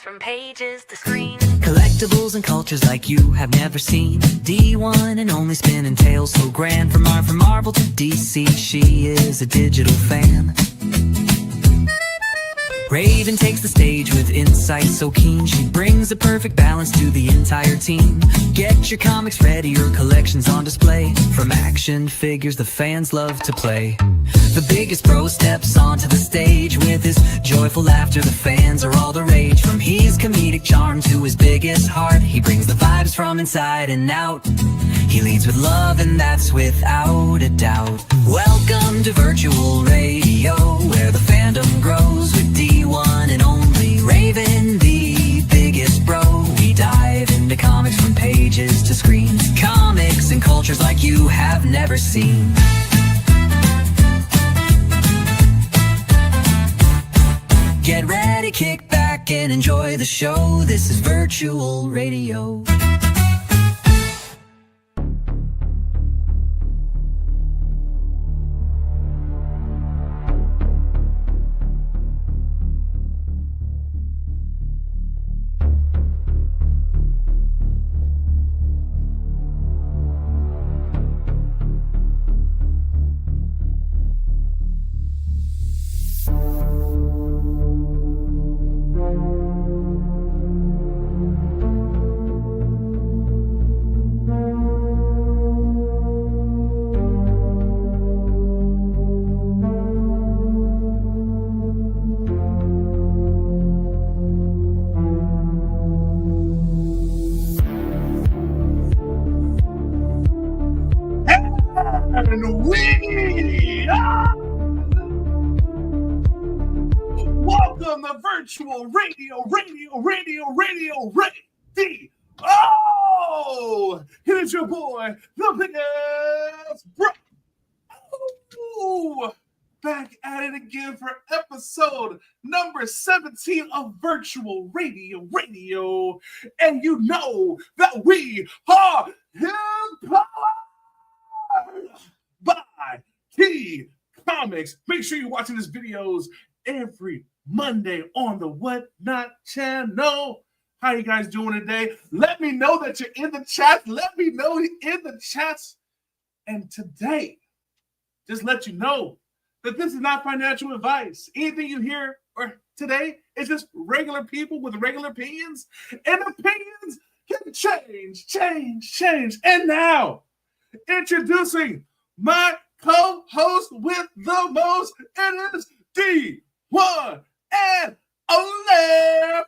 from pages to screens. Collectibles and cultures like you have never seen. D1 and only spinning tales so grand. From Marvel to DC, she is a digital fan. Raven takes the stage with insight so keen. She brings the perfect balance to the entire team. Get your comics ready, your collection's on display. From action figures the fans love to play. The biggest pro steps onto the stage. With his joyful laughter, the fans are all the rage. From his comedic charm to his biggest heart, he brings the vibes from inside and out. He leads with love, and that's without a doubt. Welcome to virtual radio, where the fandom grows with D1 and only Raven, the biggest bro. We dive into comics from pages to screens. Comics and cultures like you have never seen. Get ready, kick back, and enjoy the show. This is virtual radio. And we are welcome to virtual radio, ready. Oh, it is your boy, the biggest bro. Ooh, back at it again for episode number 17 of virtual radio. And you know that we are empowered by Key Comics. Make sure you're watching these videos every Monday on the Whatnot channel. How you guys doing today? Let me know that you're in the chat. And today, just let you know that this is not financial advice. Anything you hear or today is just regular people with regular opinions. And opinions can change. And now, introducing my co-host with the most, it is D1 and only.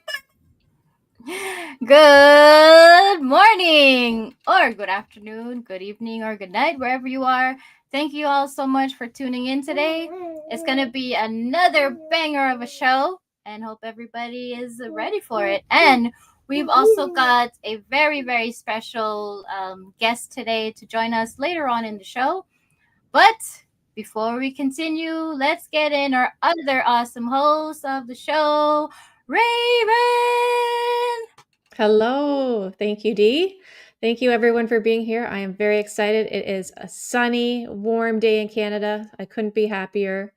Good morning, or good afternoon, good evening, or good night, wherever you are. Thank you all so much for tuning in today. It's going to be another banger of a show, and hope everybody is ready for it. And we've also got a very, very special guest today to join us later on in the show. But before we continue, let's get in our other awesome host of the show, Raven. Hello. Thank you, Dee. Thank you, everyone, for being here. I am very excited. It is a sunny, warm day in Canada. I couldn't be happier.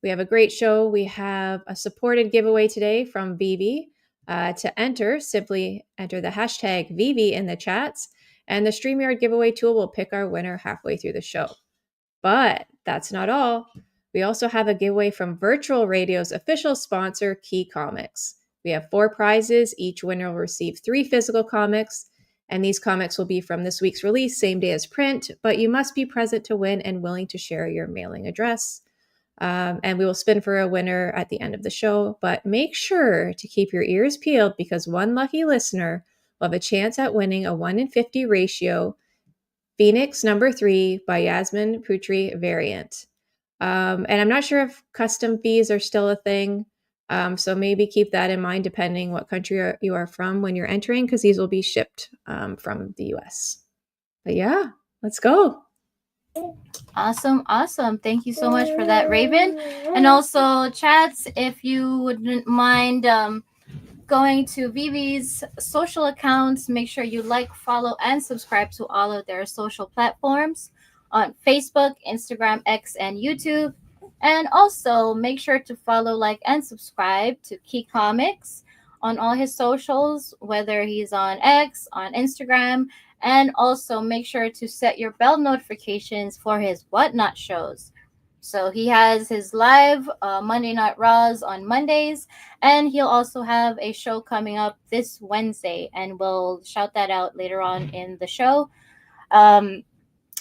We have a great show. We have a supported giveaway today from VeVe. To enter, simply enter the hashtag VeVe in the chats, and the StreamYard giveaway tool will pick our winner halfway through the show. But that's not all. We also have a giveaway from Virtual Radio's official sponsor, Key Comics. We have 4 prizes. Each winner will receive 3 physical comics, and these comics will be from this week's release, same day as print, but you must be present to win and willing to share your mailing address. And we will spin for a winner at the end of the show, but make sure to keep your ears peeled because one lucky listener will have a chance at winning a 1 in 50 ratio Phoenix number 3 by Yasmin Putri variant. And I'm not sure if custom fees are still a thing. So maybe keep that in mind depending what country you are from when you're entering, because these will be shipped from the US. But yeah, let's go. Awesome. Thank you so much for that, Raven. And also, chats, if you wouldn't mind going to VeVe's social accounts, make sure you like, follow, and subscribe to all of their social platforms on Facebook, Instagram, X, and YouTube. And also make sure to follow, like, and subscribe to Key Comics on all his socials, whether he's on X, on Instagram, and also make sure to set your bell notifications for his Whatnot shows. So he has his live Monday Night Raws on Mondays, and he'll also have a show coming up this Wednesday, and we'll shout that out later on in the show. And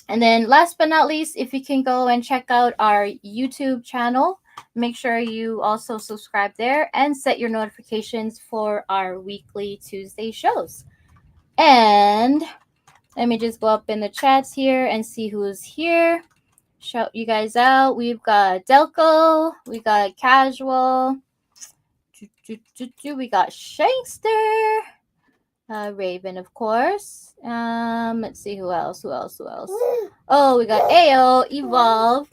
then last but not least, if you can go and check out our YouTube channel, make sure you also subscribe there and set your notifications for our weekly Tuesday shows. And let me just go up in the chats here and see who's here. Shout you guys out. We've got Delco, we got Casual, we got Shankster, Raven, of course. Let's see who else. Oh, we got AO, Evolve.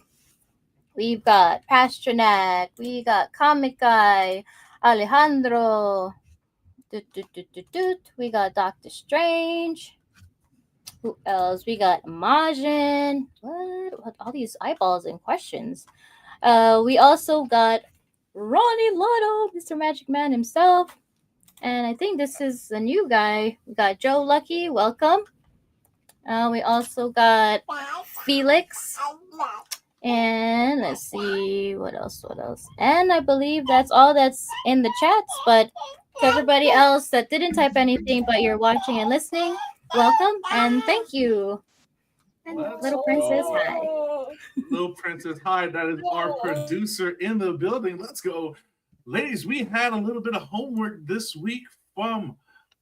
We've got Pasternak. We got Comic Guy, Alejandro. We got Doctor Strange. Who else? We got Majin. What? All these eyeballs and questions. We also got Ronnie Lotto, Mr. Magic Man himself. And I think this is a new guy. We got Joe Lucky. Welcome. We also got Felix. And let's see what else. And I believe that's all that's in the chats. But to everybody else that didn't type anything but you're watching and listening, welcome and thank you. And Little Princess, hi. Little Princess, hi. That is our producer in the building. Let's go. Ladies, we had a little bit of homework this week from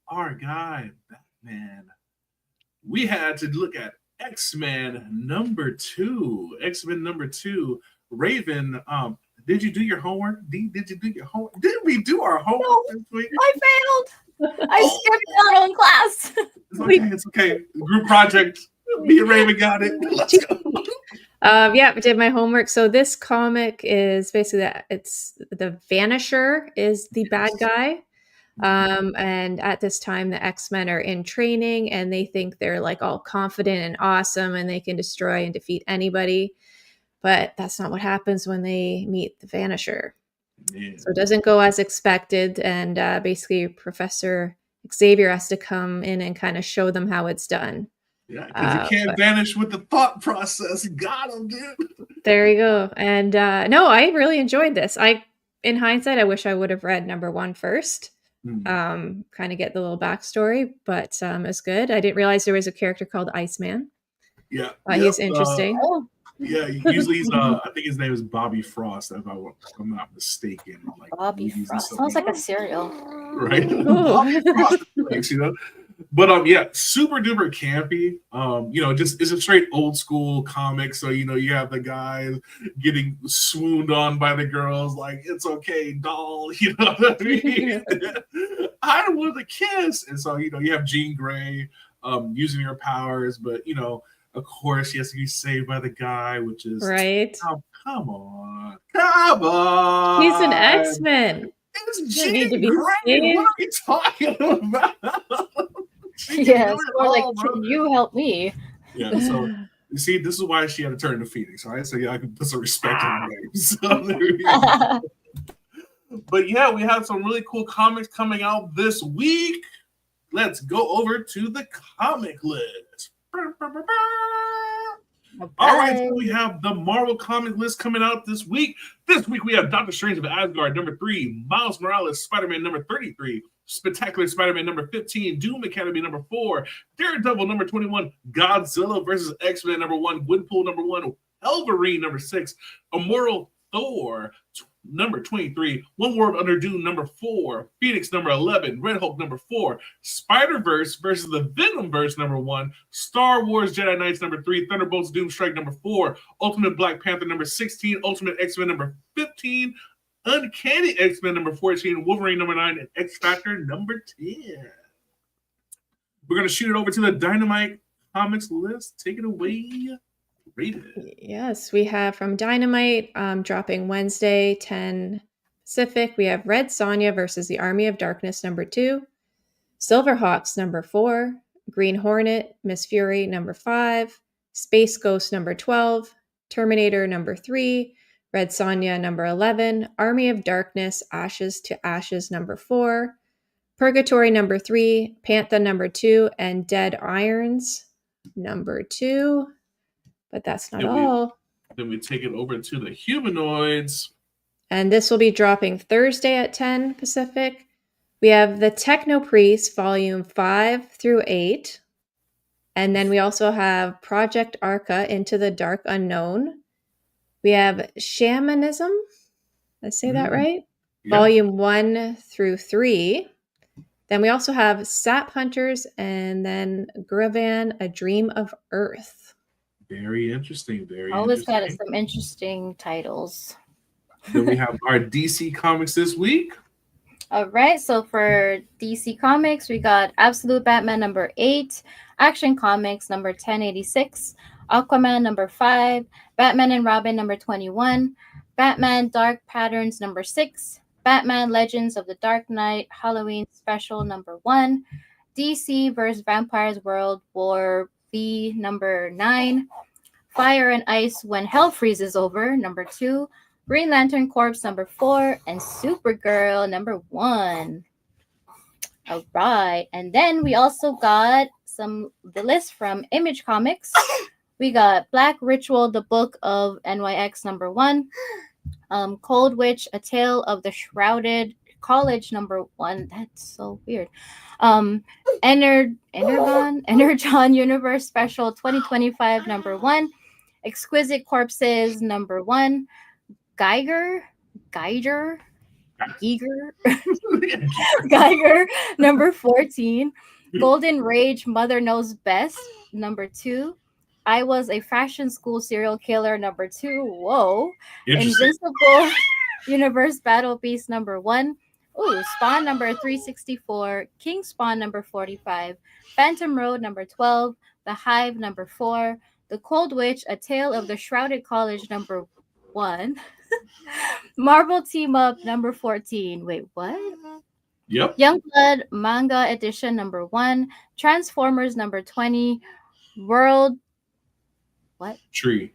our guy, Batman. We had to look at X-Men number 2. X-Men number 2. Raven, did you do your homework? Dee, did you do your homework? Did we do our homework this week? I failed. I skipped out on class. It's okay. Group project. Me and Raven got it. Let's go. Yeah, I did my homework. So this comic is basically that it's the Vanisher is the bad guy. And at this time, the X-Men are in training and they think they're like all confident and awesome and they can destroy and defeat anybody. But that's not what happens when they meet the Vanisher. Man. So it doesn't go as expected. And basically, Professor Xavier has to come in and kind of show them how it's done. Yeah, because you can't vanish with the thought process. Got him, dude. There you go. And no, I really enjoyed this. In hindsight, I wish I would have read number 1 first. Kind of get the little backstory, but it's good. I didn't realize there was a character called Iceman. Yeah, he's interesting. Yeah, usually he's I think his name is Bobby Frost, if I'm not mistaken. Like Bobby Frost sounds like a cereal, right? Bobby Frost, you know. But yeah, super duper campy. Just it's a straight old school comic. So you have the guys getting swooned on by the girls, like it's okay, doll. You know what I mean? I don't want to kiss, and so you have Jean Grey using her powers, but of course, he has to be saved by the guy, which is right. Oh, come on! He's an X-Men. It's Jean Grey. What are we talking about? Yeah, it's more like, can you help me? Yeah, so you see, this is why she had to turn to Phoenix, right? So I can put some respect on the name. So there we go. But yeah, we have some really cool comics coming out this week. Let's go over to the comic list. Okay. All right, so we have the Marvel comic list coming out this week. This week we have Doctor Strange of Asgard number 3, Miles Morales Spider-Man number 33, Spectacular Spider-Man number 15, Doom Academy number 4, Daredevil number 21, Godzilla versus X-Men number 1, Gwenpool number 1, Wolverine number 6, Immortal Thor number 23, One World Under Doom number 4, Phoenix number 11, Red Hulk number 4, Spider-Verse versus the Venomverse number 1, Star Wars Jedi Knights number 3, Thunderbolts Doomstrike number 4, Ultimate Black Panther number 16, Ultimate X-Men number 15, Uncanny X-Men number 14, Wolverine number 9, and X-Factor number 10. We're going to shoot it over to the Dynamite Comics list. Take it away. Yes, we have from Dynamite dropping Wednesday, 10 Pacific. We have Red Sonja versus the Army of Darkness number 2, Silverhawks number 4, Green Hornet, Miss Fury number 5, Space Ghost number 12, Terminator number 3, Red Sonja number 11, Army of Darkness, Ashes to Ashes number 4, Purgatory number 3, Pantha number 2, and Dead Irons number 2. But that's not all. Then we take it over to the humanoids. And this will be dropping Thursday at 10 Pacific. We have the Techno Priest, volume 5 through 8. And then we also have Project Arca, Into the Dark Unknown. We have Shamanism. Did I say that right? Yeah. Volume 1 through 3. Then we also have Sap Hunters and then Gravan, A Dream of Earth. Very interesting. Very Always got interesting. some interesting titles. Then we have our DC Comics this week. All right, so for DC Comics, we got Absolute Batman number 8, Action Comics number 1086, Aquaman number 5, Batman and Robin number 21, Batman Dark Patterns number 6, Batman Legends of the Dark Knight Halloween Special number 1, DC vs. Vampires World War V number 9, Fire and Ice When Hell Freezes Over number 2, Green Lantern Corps number 4, and Supergirl number 1. All right, and then we also got the list from Image Comics. We got Black Ritual, the Book of NYX number 1, Cold Witch, A Tale of the Shrouded College number 1. That's so weird. Energon Universe Special 2025 number 1, Exquisite Corpses number 1, Geiger number 14, Golden Rage Mother Knows Best number 2, I Was a Fashion School Serial Killer number 2, whoa, Invincible Universe Battle Beast number 1, Spawn number 364, King Spawn number 45, Phantom Road number 12, The Hive number 4, The Cold Witch, A Tale of the Shrouded College number 1, Marvel Team Up number 14. Wait, what? Yep. Youngblood Manga Edition number 1, Transformers number 20, World Tree.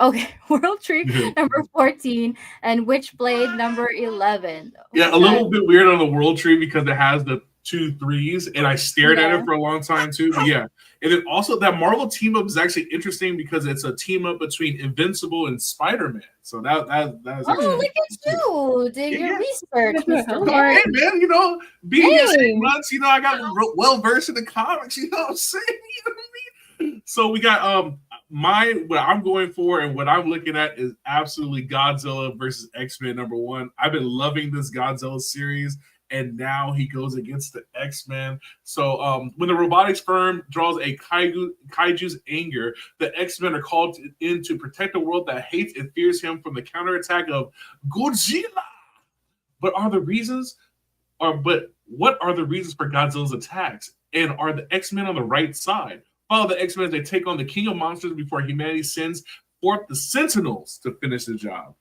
Okay, World Tree number 14, and Witchblade number 11. Yeah, a little bit weird on the World Tree because it has the 2 3s, and I stared at it for a long time too. But yeah, and then also that Marvel team up is actually interesting because it's a team up between Invincible and Spider-Man. So that is. Oh, look at you! Did your research, Mr. Hey man, you know, being here 6 months, you know, I got well versed in the comics. You know what I'm saying? You know what I mean? So we got what I'm going for and what I'm looking at is absolutely Godzilla versus X-Men number 1. I've been loving this Godzilla series. And now he goes against the X-Men. So when the robotics firm draws a kaiju's anger, the X-Men are called in to protect a world that hates and fears him from the counterattack of Godzilla. But what are the reasons for Godzilla's attacks? And are the X-Men on the right side? Follow the X-Men as they take on the King of Monsters before humanity sends forth the Sentinels to finish the job.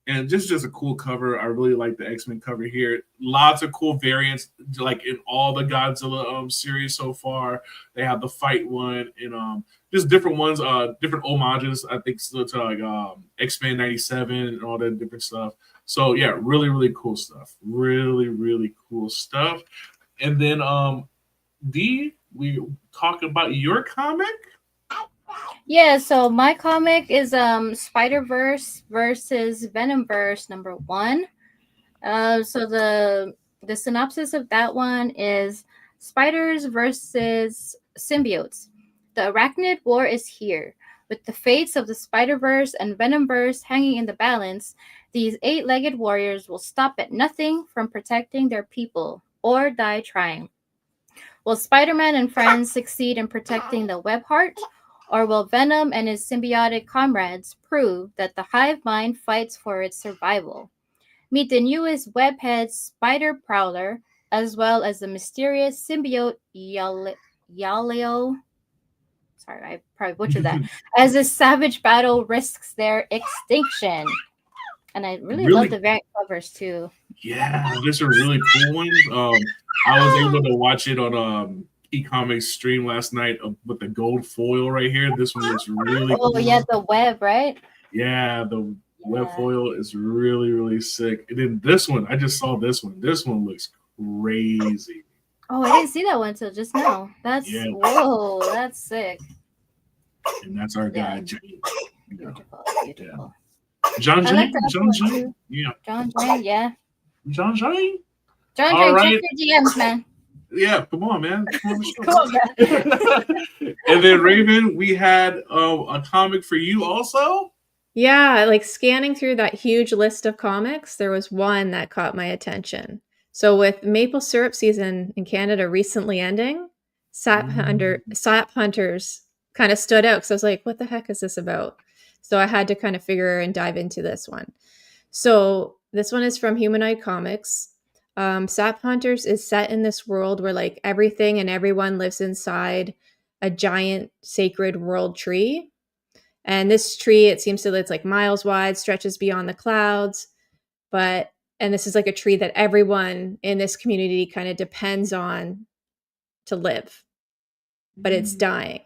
And just a cool cover. I really like the X-Men cover here. Lots of cool variants, like in all the Godzilla series so far. They have the fight one and just different ones, different homages. I think to like X-Men 97 and all that different stuff. So yeah, really, really cool stuff. Really, really cool stuff. And then D, we talk about your comic. Yeah, so my comic is Spider-Verse versus Venomverse number 1. So the synopsis of that one is spiders versus symbiotes. The arachnid war is here. With the fates of the Spider-Verse and Venomverse hanging in the balance, these 8-legged warriors will stop at nothing from protecting their people or die trying. Will Spider-Man and friends succeed in protecting the web heart? Or will Venom and his symbiotic comrades prove that the hive mind fights for its survival? Meet the newest webhead Spider Prowler, as well as the mysterious symbiote Yaleo. Sorry, I probably butchered that. As this savage battle risks their extinction. And I really love the variant covers too. Yeah, these are really cool ones. I was able to watch it on e-comics stream last night with the gold foil right here. This one looks really cool. Yeah, the web, right? Yeah, web foil is really, really sick. And then this one, I just saw this one. This one looks crazy. Oh, I didn't see that one till just now. That's Yeah. whoa, that's sick. And that's our guy, Yeah. Jane. Beautiful, beautiful. John I like Jane? that John one Jane? too. Yeah. John Jane, yeah. John Jane? John All Jane, right. check your DMs, man. Yeah, come on, man. Come on the show. Come on, man. And then Raven, we had a comic for you also. Yeah, like scanning through that huge list of comics, there was one that caught my attention. So with maple syrup season in Canada recently ending, sap hunters kind of stood out because I was like, what the heck is this about? So I had to kind of figure and dive into this one. So this one is from Humanoid Comics. Sap Hunters is set in this world where like everything and everyone lives inside a giant sacred world tree. And this tree, it seems to it's like miles wide, stretches beyond the clouds. And this is like a tree that everyone in this community kind of depends on to live. But it's dying.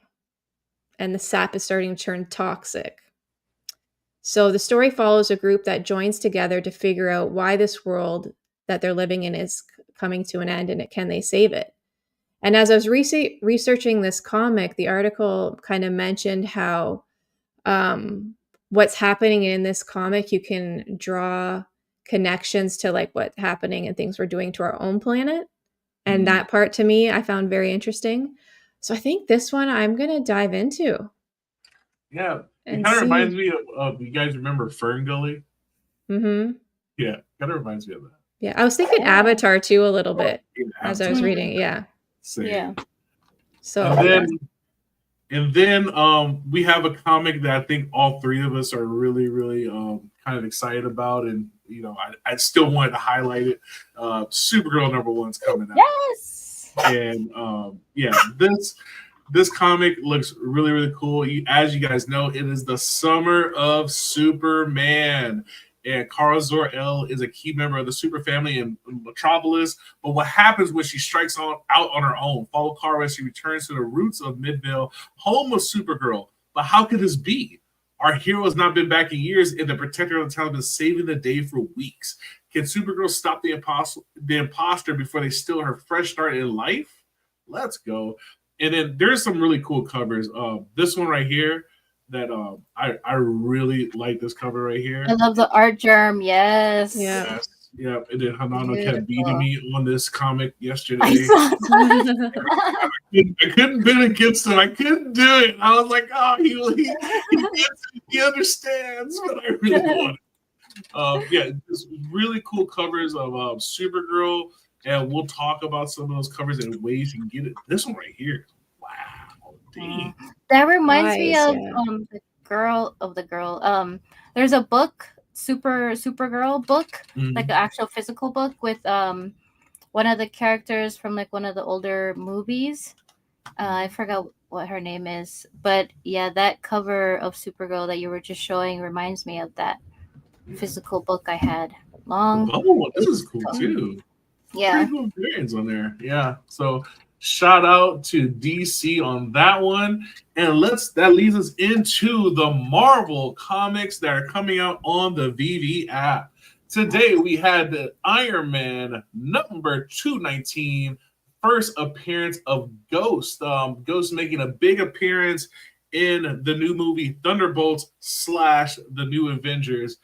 And the sap is starting to turn toxic. So the story follows a group that joins together to figure out why this world that they're living in is coming to an end and can they save it. And as I was researching this comic, the article kind of mentioned how what's happening in this comic, you can draw connections to like what's happening and things we're doing to our own planet. And that part to me, I found very interesting. So I think this one I'm going to dive into. Yeah. It kind of reminds me of, you guys remember Fern Gully? Mm-hmm. Yeah, kind of reminds me of that. Yeah, I was thinking Avatar too a little bit as I was reading. Yeah. Same. Yeah. So and then we have a comic that I think all three of us are really, really kind of excited about, and you know, I still wanted to highlight it. Supergirl #1's coming out. Yes. And yeah, this comic looks really, really cool. As you guys know, it is the summer of Superman. And Kara Zor-El is a key member of the super family in Metropolis. But what happens when she strikes out on her own? Follow Kara as she returns to the roots of Midvale, home of Supergirl. But how could this be? Our hero has not been back in years, and the protector of the town has been saving the day for weeks. Can Supergirl stop the imposter before they steal her fresh start in life? Let's go. And then there's some really cool covers. This one right here, that I really like this cover right here. I love the art germ. Yes. Yeah. Yeah. And then Hanano kept beating me on this comic yesterday. I couldn't bid against him. I couldn't do it. I was like, oh, he understands, but I really want it. Yeah, just really cool covers of Supergirl, and we'll talk about some of those covers and ways you can get it. This one right here. Wow. Dang. That reminds me of yeah. the girl. There's a book, Supergirl book, like an actual physical book with one of the characters from like one of the older movies. I forgot what her name is, but yeah, that cover of Supergirl that you were just showing reminds me of that physical book I had. Oh, this is cool too. Yeah. Pretty cool variants on there. Yeah. So shout out to DC on that one. And that leads us into the Marvel comics that are coming out on the VeVe app. Today we had the Iron Man #219 first appearance of Ghost. Ghost making a big appearance in the new movie Thunderbolts / the New Avengers.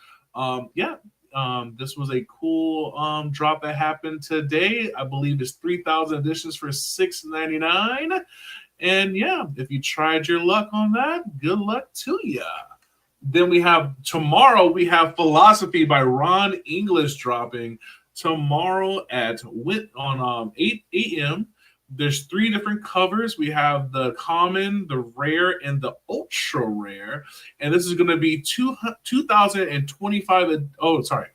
This was a cool drop that happened today. I believe it's 3,000 editions for $6.99. And yeah, if you tried your luck on that, good luck to you. Then tomorrow we have Philosophy by Ron English dropping tomorrow on 8 a.m. There's 3 different covers. We have the common, the rare, and the ultra rare. And this is going to be 2025.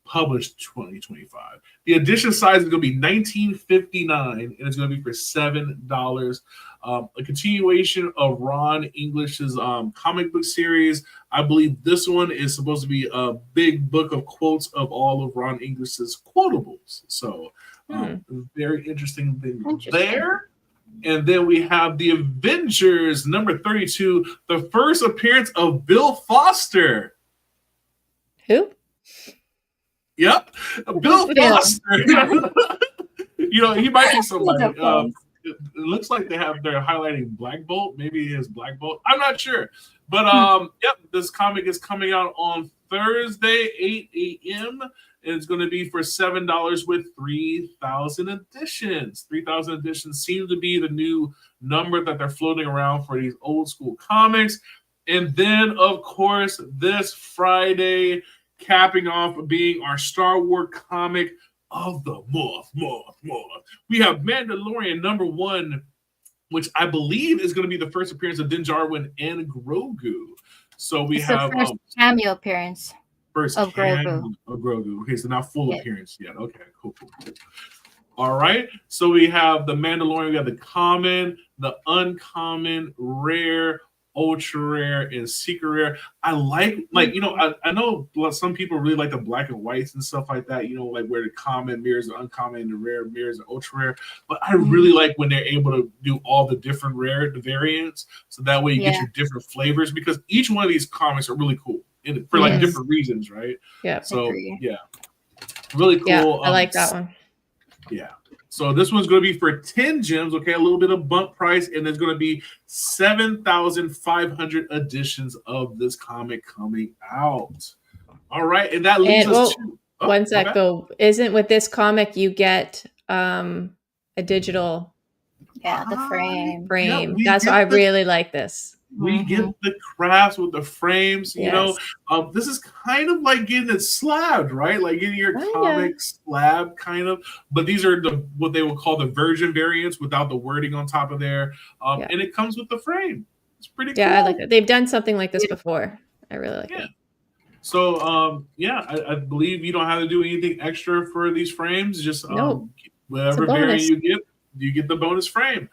Published 2025. The edition size is going to be $19.59, and it's going to be for $7. A continuation of Ron English's comic book series. I believe this one is supposed to be a big book of quotes of all of Ron English's quotables. So very interesting thing there. And then we have the Avengers #32, the first appearance of Bill Foster. Who? Yep, Bill Bill. Foster. He might be somebody. Of course. It looks like they're highlighting Black Bolt. Maybe his Black Bolt. I'm not sure, but yep, this comic is coming out on Thursday, 8 a.m. It's going to be for $7 with 3,000 editions. 3,000 editions seems to be the new number that they're floating around for these old school comics. And then, of course, this Friday, capping off being our Star Wars comic of the month. We have Mandalorian #1, which I believe is going to be the first appearance of Din Djarin and Grogu. So we It's have the first cameo appearance. first of cameo of Grogu. Okay, so not full appearance yet. Okay, cool. All right, so we have the Mandalorian, we have the common, the uncommon, rare, ultra rare, and secret rare. I like I know some people really like the black and whites and stuff like that, like where the common mirrors the uncommon and the rare mirrors the ultra rare. But I really like when they're able to do all the different rare variants, so that way you get your different flavors, because each one of these comics are really cool for like different reasons, right? Yeah. So really cool. Yeah, I like that one. Yeah. So this one's going to be for 10 gems, okay, a little bit of bump price, and there's going to be 7,500 editions of this comic coming out. All right, and that leads us to... one sec, though. Isn't with this comic you get a digital... Yeah, the frame. Yeah, that's why I really like this. We get the crafts with the frames, this is kind of like getting it slabbed, right? Like getting your comic slab, kind of. But these are what they will call the version variants without the wording on top of there. And it comes with the frame. It's pretty cool. Yeah, I like it. They've done something like this before. I really like it. So, I believe you don't have to do anything extra for these frames. Just whatever variant you get the bonus frame.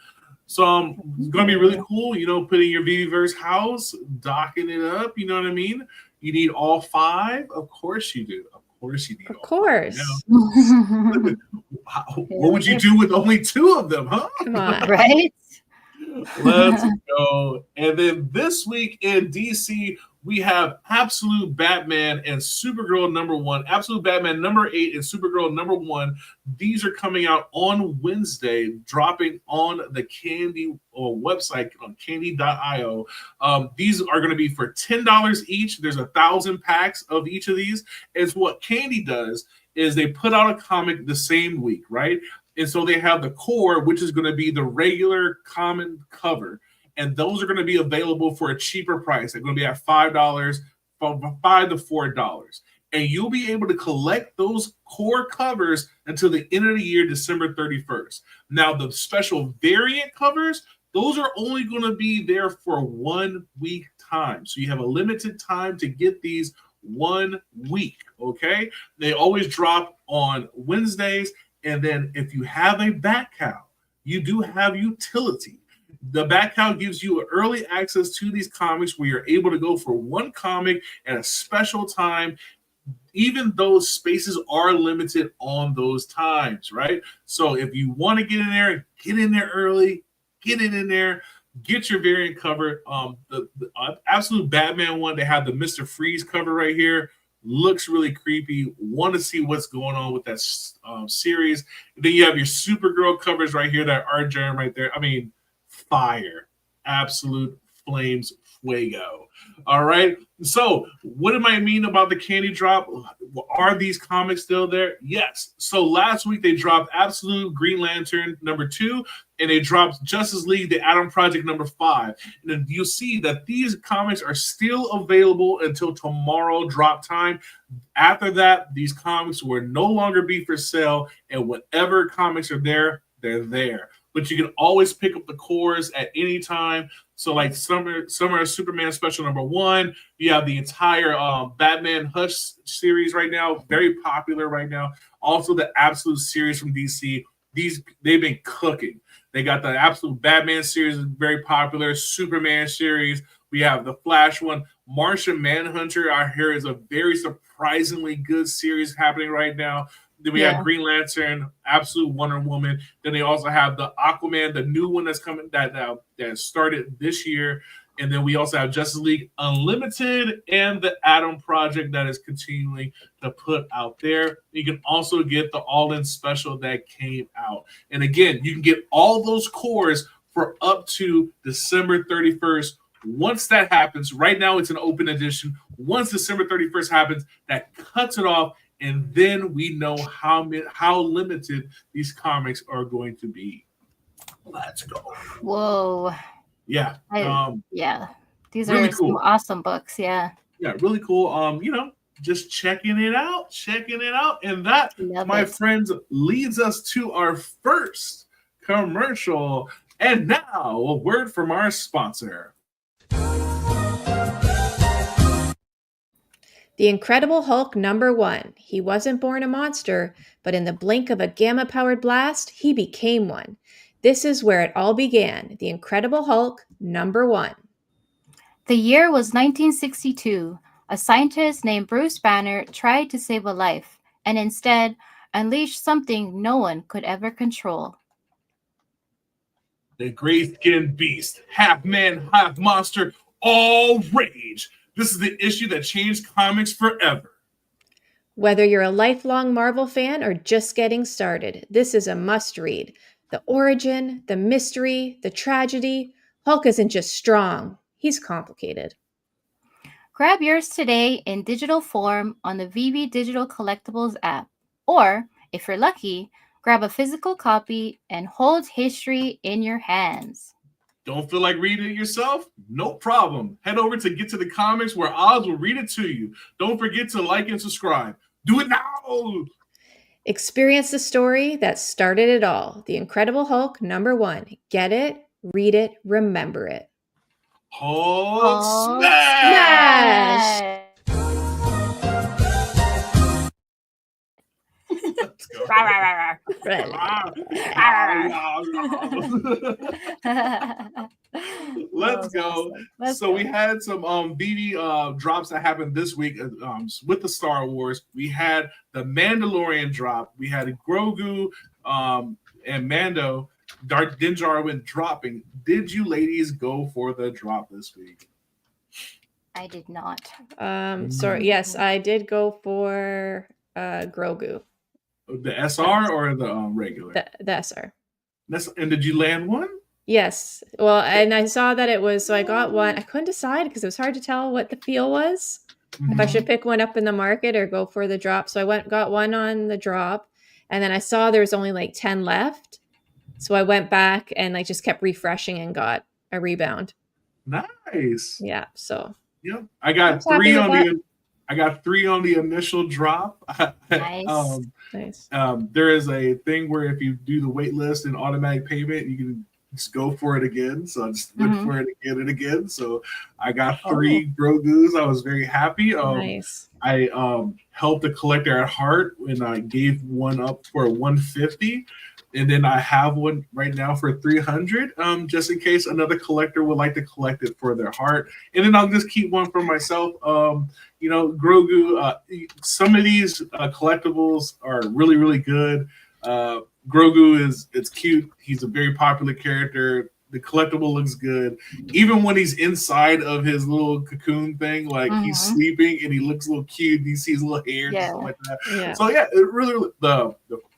So it's going to be really cool, putting your VeVeverse house, docking it up, you know what I mean? You need all 5? Of course you do. Of course you need all 5. What would you do with only 2 of them, huh? Come on. Right? Let's go. And then this week in DC, we have Absolute Batman and Supergirl #1, Absolute Batman #8, and Supergirl #1. These are coming out on Wednesday, dropping on the Candy website on candy.io. These are going to be for $10 each. There's 1,000 packs of each of these. It's what Candy does is they put out a comic the same week, right? And so they have the core, which is going to be the regular common cover. And those are going to be available for a cheaper price. They're going to be at $5, from $5 to $4. And you'll be able to collect those core covers until the end of the year, December 31st. Now, the special variant covers, those are only going to be there for 1 week time. So you have a limited time to get these 1 week, okay? They always drop on Wednesdays. And then if you have a back cow, you do have utility. The back cow gives you early access to these comics where you're able to go for 1 comic at a special time, even though spaces are limited on those times, right? So if you want to get in there early, get it in there, get your variant cover. The Absolute Batman one, they have the Mr. Freeze cover right here. Looks really creepy. Want to see what's going on with that series. And then you have your Supergirl covers right here, that art germ right there. I mean, fire. Absolute flames fuego. All right. So what do I mean about the candy drop? Are these comics still there? Yes. So last week they dropped Absolute Green Lantern #2, and they dropped Justice League, the Atom Project #5. And then you'll see that these comics are still available until tomorrow drop time. After that, these comics will no longer be for sale, and whatever comics are there, they're there. But you can always pick up the cores at any time. So like Summer Superman Special #1, you have the entire Batman Hush series right now, very popular right now. Also the Absolute series from DC. They've been cooking. They got the Absolute Batman series, very popular. Superman series. We have the Flash one. Martian Manhunter, I hear, is a very surprisingly good series happening right now. Then we have Green Lantern, Absolute Wonder Woman. Then they also have the Aquaman, the new one that's coming that started this year. And then we also have Justice League Unlimited and the Atom Project that is continuing to put out there. You can also get the All-In Special that came out. And again, you can get all those cores for up to December 31st. Once that happens, right now it's an open edition. Once December 31st happens, that cuts it off. And then we know how limited these comics are going to be. Let's go. Whoa. Yeah. Yeah. These really are cool. some awesome books. Yeah. Yeah, really cool. Just checking it out. And that, my friends, leads us to our first commercial. And now a word from our sponsor. The Incredible Hulk #1. He wasn't born a monster, but in the blink of a gamma-powered blast, he became one. This is where it all began. The Incredible Hulk #1. The year was 1962. A scientist named Bruce Banner tried to save a life and instead unleashed something no one could ever control. The gray-skinned beast, half man, half monster, all rage. This is the issue that changed comics forever. Whether you're a lifelong Marvel fan or just getting started, this is a must-read. The origin, the mystery, the tragedy. Hulk isn't just strong, he's complicated. Grab yours today in digital form on the VeVe Digital Collectibles app. Or, if you're lucky, grab a physical copy and hold history in your hands. Don't feel like reading it yourself? No problem. Head over to Get to the Comics where Oz will read it to you. Don't forget to like and subscribe. Do it now! Experience the story that started it all. The Incredible Hulk #1. Get it, read it, remember it. Hulk smash! Let's go. Let's go. We had some VeVe drops that happened this week with the Star Wars. We had the Mandalorian drop. We had Grogu and Mando, Din Djarin dropping. Did you ladies go for the drop this week? I did not. Sorry. Yes, I did go for Grogu. The SR or the regular? The SR. And did you land one? Yes. Well, and I saw that it was, so I got one. I couldn't decide because it was hard to tell what the feel was. If I should pick one up in the market or go for the drop. So I got one on the drop, and then I saw there was only like 10 left. So I went back and like just kept refreshing and got a rebound. Nice. Yeah. So. Yep. I got three on the initial drop. Nice. Nice. There is a thing where if you do the wait list and automatic payment, you can just go for it again. So I just went for it again and again. So I got 3 Grogus. I was very happy. Nice. I helped a collector at heart when I gave one up for $150. And then I have one right now for $300, just in case another collector would like to collect it for their heart. And then I'll just keep one for myself. Grogu, some of these collectibles are really, really good. Grogu it's cute. He's a very popular character. The collectible looks good. Even when he's inside of his little cocoon thing, like he's sleeping and he looks a little cute. You see his little hair and stuff like that. Yeah. So yeah, it really the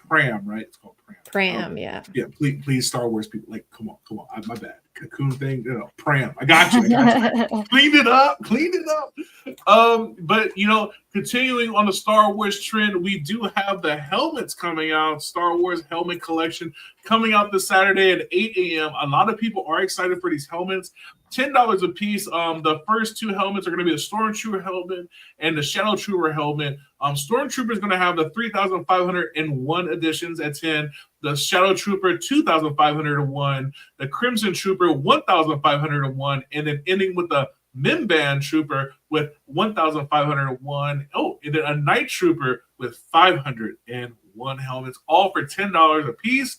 Pram, right? It's called Pram. Pram, yeah. Yeah, please, Star Wars people, like, come on. My bad. Cocoon thing, Pram. I got you. Cleaned it up. But continuing on the Star Wars trend, we do have the helmets coming out. Star Wars helmet collection coming out this Saturday at 8 a.m. A lot of people are excited for these helmets. $10 a piece. The first 2 helmets are going to be the Stormtrooper helmet and the Shadow Trooper helmet. Stormtrooper is going to have the 3,501 editions at 10. The Shadow Trooper 2,501. The Crimson Trooper 1,501, and then ending with the Mimban Trooper with 1,501. Oh, and then a Night Trooper with 501 helmets, all for $10 a piece.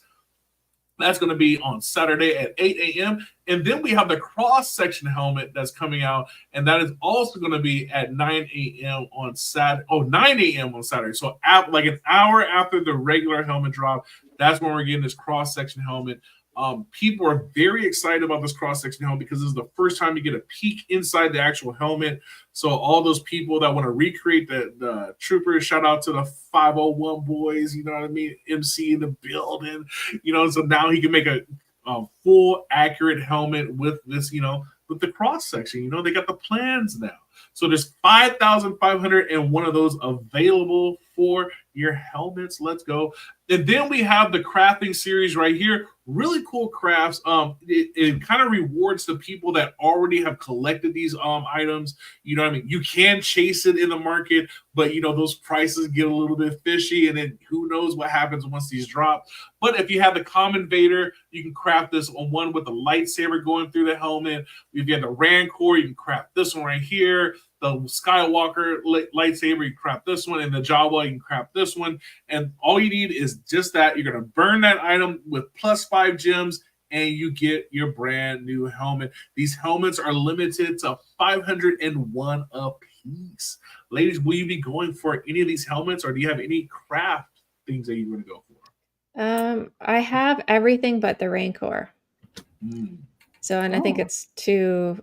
That's going to be on Saturday at 8 a.m. And then we have the cross-section helmet that's coming out, and that is also going to be at 9 a.m. on Saturday. Oh, 9 a.m. on Saturday. So like an hour after the regular helmet drop, that's when we're getting this cross-section helmet. People are very excited about this cross-section helmet because this is the first time you get a peek inside the actual helmet. So all those people that want to recreate the troopers, shout out to the 501 boys, you know what I mean? MC in the building, so now he can make a full accurate helmet with this, with the cross-section. They got the plans now. So there's 5,501 of those available for your helmets. Let's go. And then we have the crafting series right here. Really cool crafts. It kind of rewards the people that already have collected these items. You know what I mean? You can chase it in the market, but those prices get a little bit fishy, and then who knows what happens once these drop. But if you have the Common Vader, you can craft this on one with the lightsaber going through the helmet. If you have the Rancor, you can craft this one right here. The Skywalker lightsaber, you can craft this one, and the Jawa, you can craft this one. And all you need is just that. You're going to burn that item with +5 gems, and you get your brand new helmet. These helmets are limited to 501 a piece. Ladies, will you be going for any of these helmets, or do you have any craft things that you're going to go for? I have everything but the Rancor. So, and I think it's too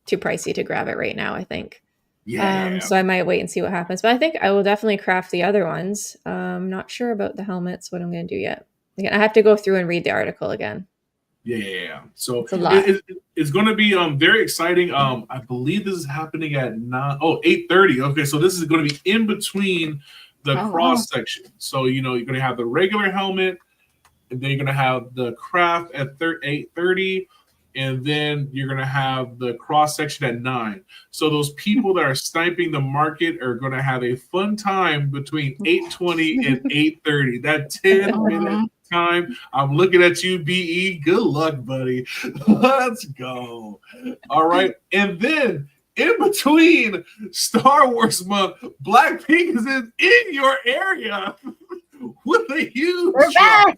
pricey to grab it right now, I think. Yeah. So I might wait and see what happens. But I think I will definitely craft the other ones. I'm not sure about the helmets, what I'm going to do yet. Again, I have to go through and read the article again. Yeah. So it's a lot. It's going to be very exciting. I believe this is happening at 8:30. Okay, so this is going to be in between the cross section. So you're going to have the regular helmet, and then you're going to have the craft at 8:30. And then you're going to have the cross section at 9. So those people that are sniping the market are going to have a fun time between 8:20 and 8:30. That 10-minute time. I'm looking at you, BE. Good luck, buddy. Let's go. All right. And then in between Star Wars month, Blackpink is in your area with a huge show.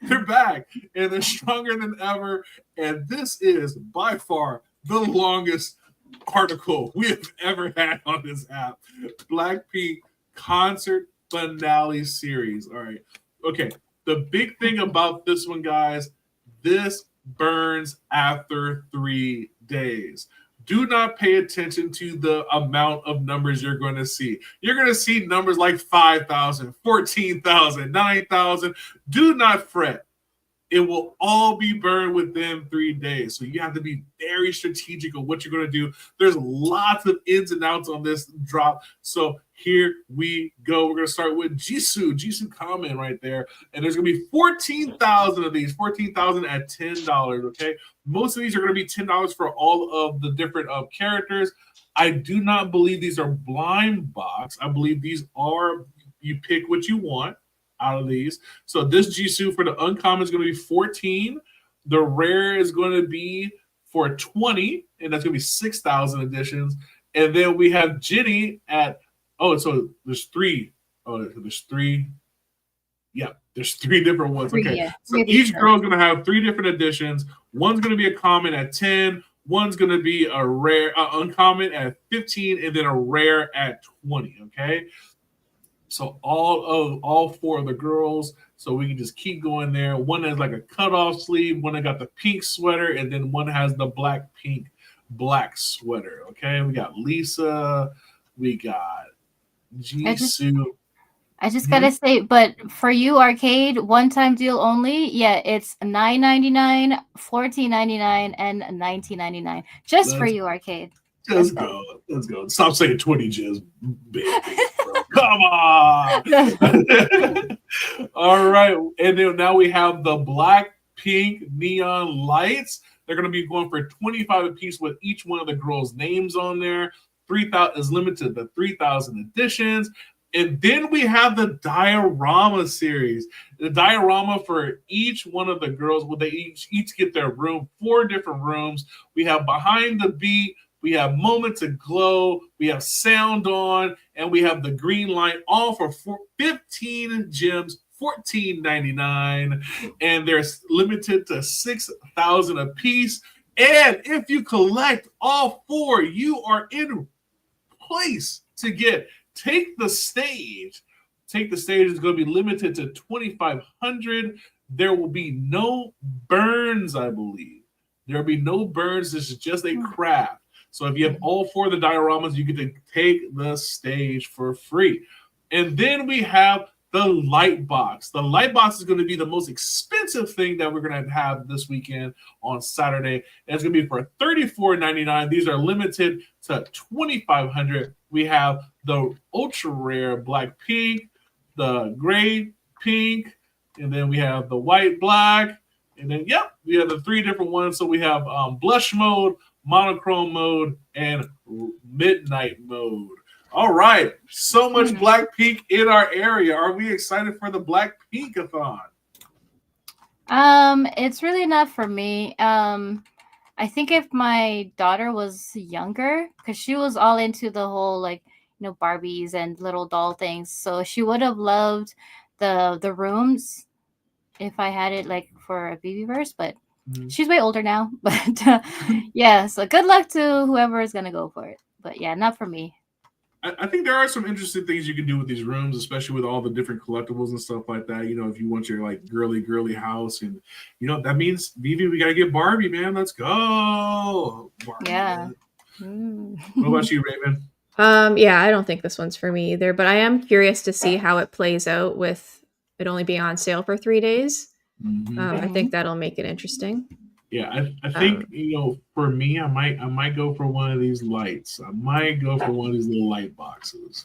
They're back, and they're stronger than ever. And this is by far the longest article we have ever had on this app. Blackpink concert finale series. All right. Okay. The big thing about this one, guys, this burns after 3 days. Do not pay attention to the amount of numbers you're going to see. You're going to see numbers like 5,000, 14,000, 9,000. Do not fret. It will all be burned within 3 days. So you have to be very strategic of what you're going to do. There's lots of ins and outs on this drop. So here we go. We're going to start with Jisoo comment right there. And there's going to be 14,000 of these, 14,000 at $10, okay? Most of these are going to be $10 for all of the different characters. I do not believe these are blind box. I believe these are, you pick what you want out of these. So this Jisoo for the uncommon is going to be 14. The rare is going to be for 20, and that's going to be 6,000 editions. And then we have Jenny at, so there's 3. There's 3. Yeah, there's 3 different ones. Okay, yeah. So each girl is going to have 3 different editions. One's going to be a common at 10. One's going to be a rare, uncommon at 15, and then a rare at 20. Okay. So all 4 of the girls. So we can just keep going there. One has like a cutoff sleeve. One that got the pink sweater, and then one has the black sweater. Okay. We got Lisa. We got Jisoo. I just gotta say, but for you, Arcade, one-time deal only. Yeah, it's $9.99, $14.99, and $19.99. Just for you, Arcade. Let's go. Stop saying 20 gems, big, bro. Come on. All right. And then now we have the black, pink, neon lights. They're going to be going for 25 a piece with each one of the girls' names on there. 3,000 is limited to 3,000 editions. And then we have the diorama series. The diorama for each one of the girls, they each get their room, 4 different rooms. We have Behind the Beat. We have Moment to Glow, we have Sound On, and we have the Green Light, all for 15 gems, $14.99, and they're limited to 6,000 a piece. And if you collect all 4, you are in place to get Take the Stage. Take the Stage is going to be limited to 2,500 There will be no burns, I believe. There will be no burns. This is just a craft. So if you have all 4 of the dioramas, you get to take the stage for free. And then we have the light box. The light box is going to be the most expensive thing that we're going to have this weekend on Saturday. And it's going to be for $34.99. These are limited to 2,500. We have the ultra rare black pink, the gray pink, and then we have the white black. And then, we have the 3 different ones. So we have blush mode, monochrome mode, and midnight mode. All right, so much black pink in our area. Are we excited for the black pink-a-thon? It's really not for me. I think if my daughter was younger, because she was all into the whole Barbies and little doll things, so she would have loved the rooms if I had it for a VeVeverse, but she's way older now. But so good luck to whoever is gonna go for it. But yeah, not for me. I think there are some interesting things you can do with these rooms, especially with all the different collectibles and stuff like that. If you want your girly house, and that means VeVe, we gotta get Barbie, man. Let's go. Barbie. Yeah. What about you, Raven? I don't think this one's for me either, but I am curious to see how it plays out with it only being on sale for 3 days. I think that'll make it interesting. Yeah, I think for me, I might go for one of these lights. I might go for one of these little light boxes.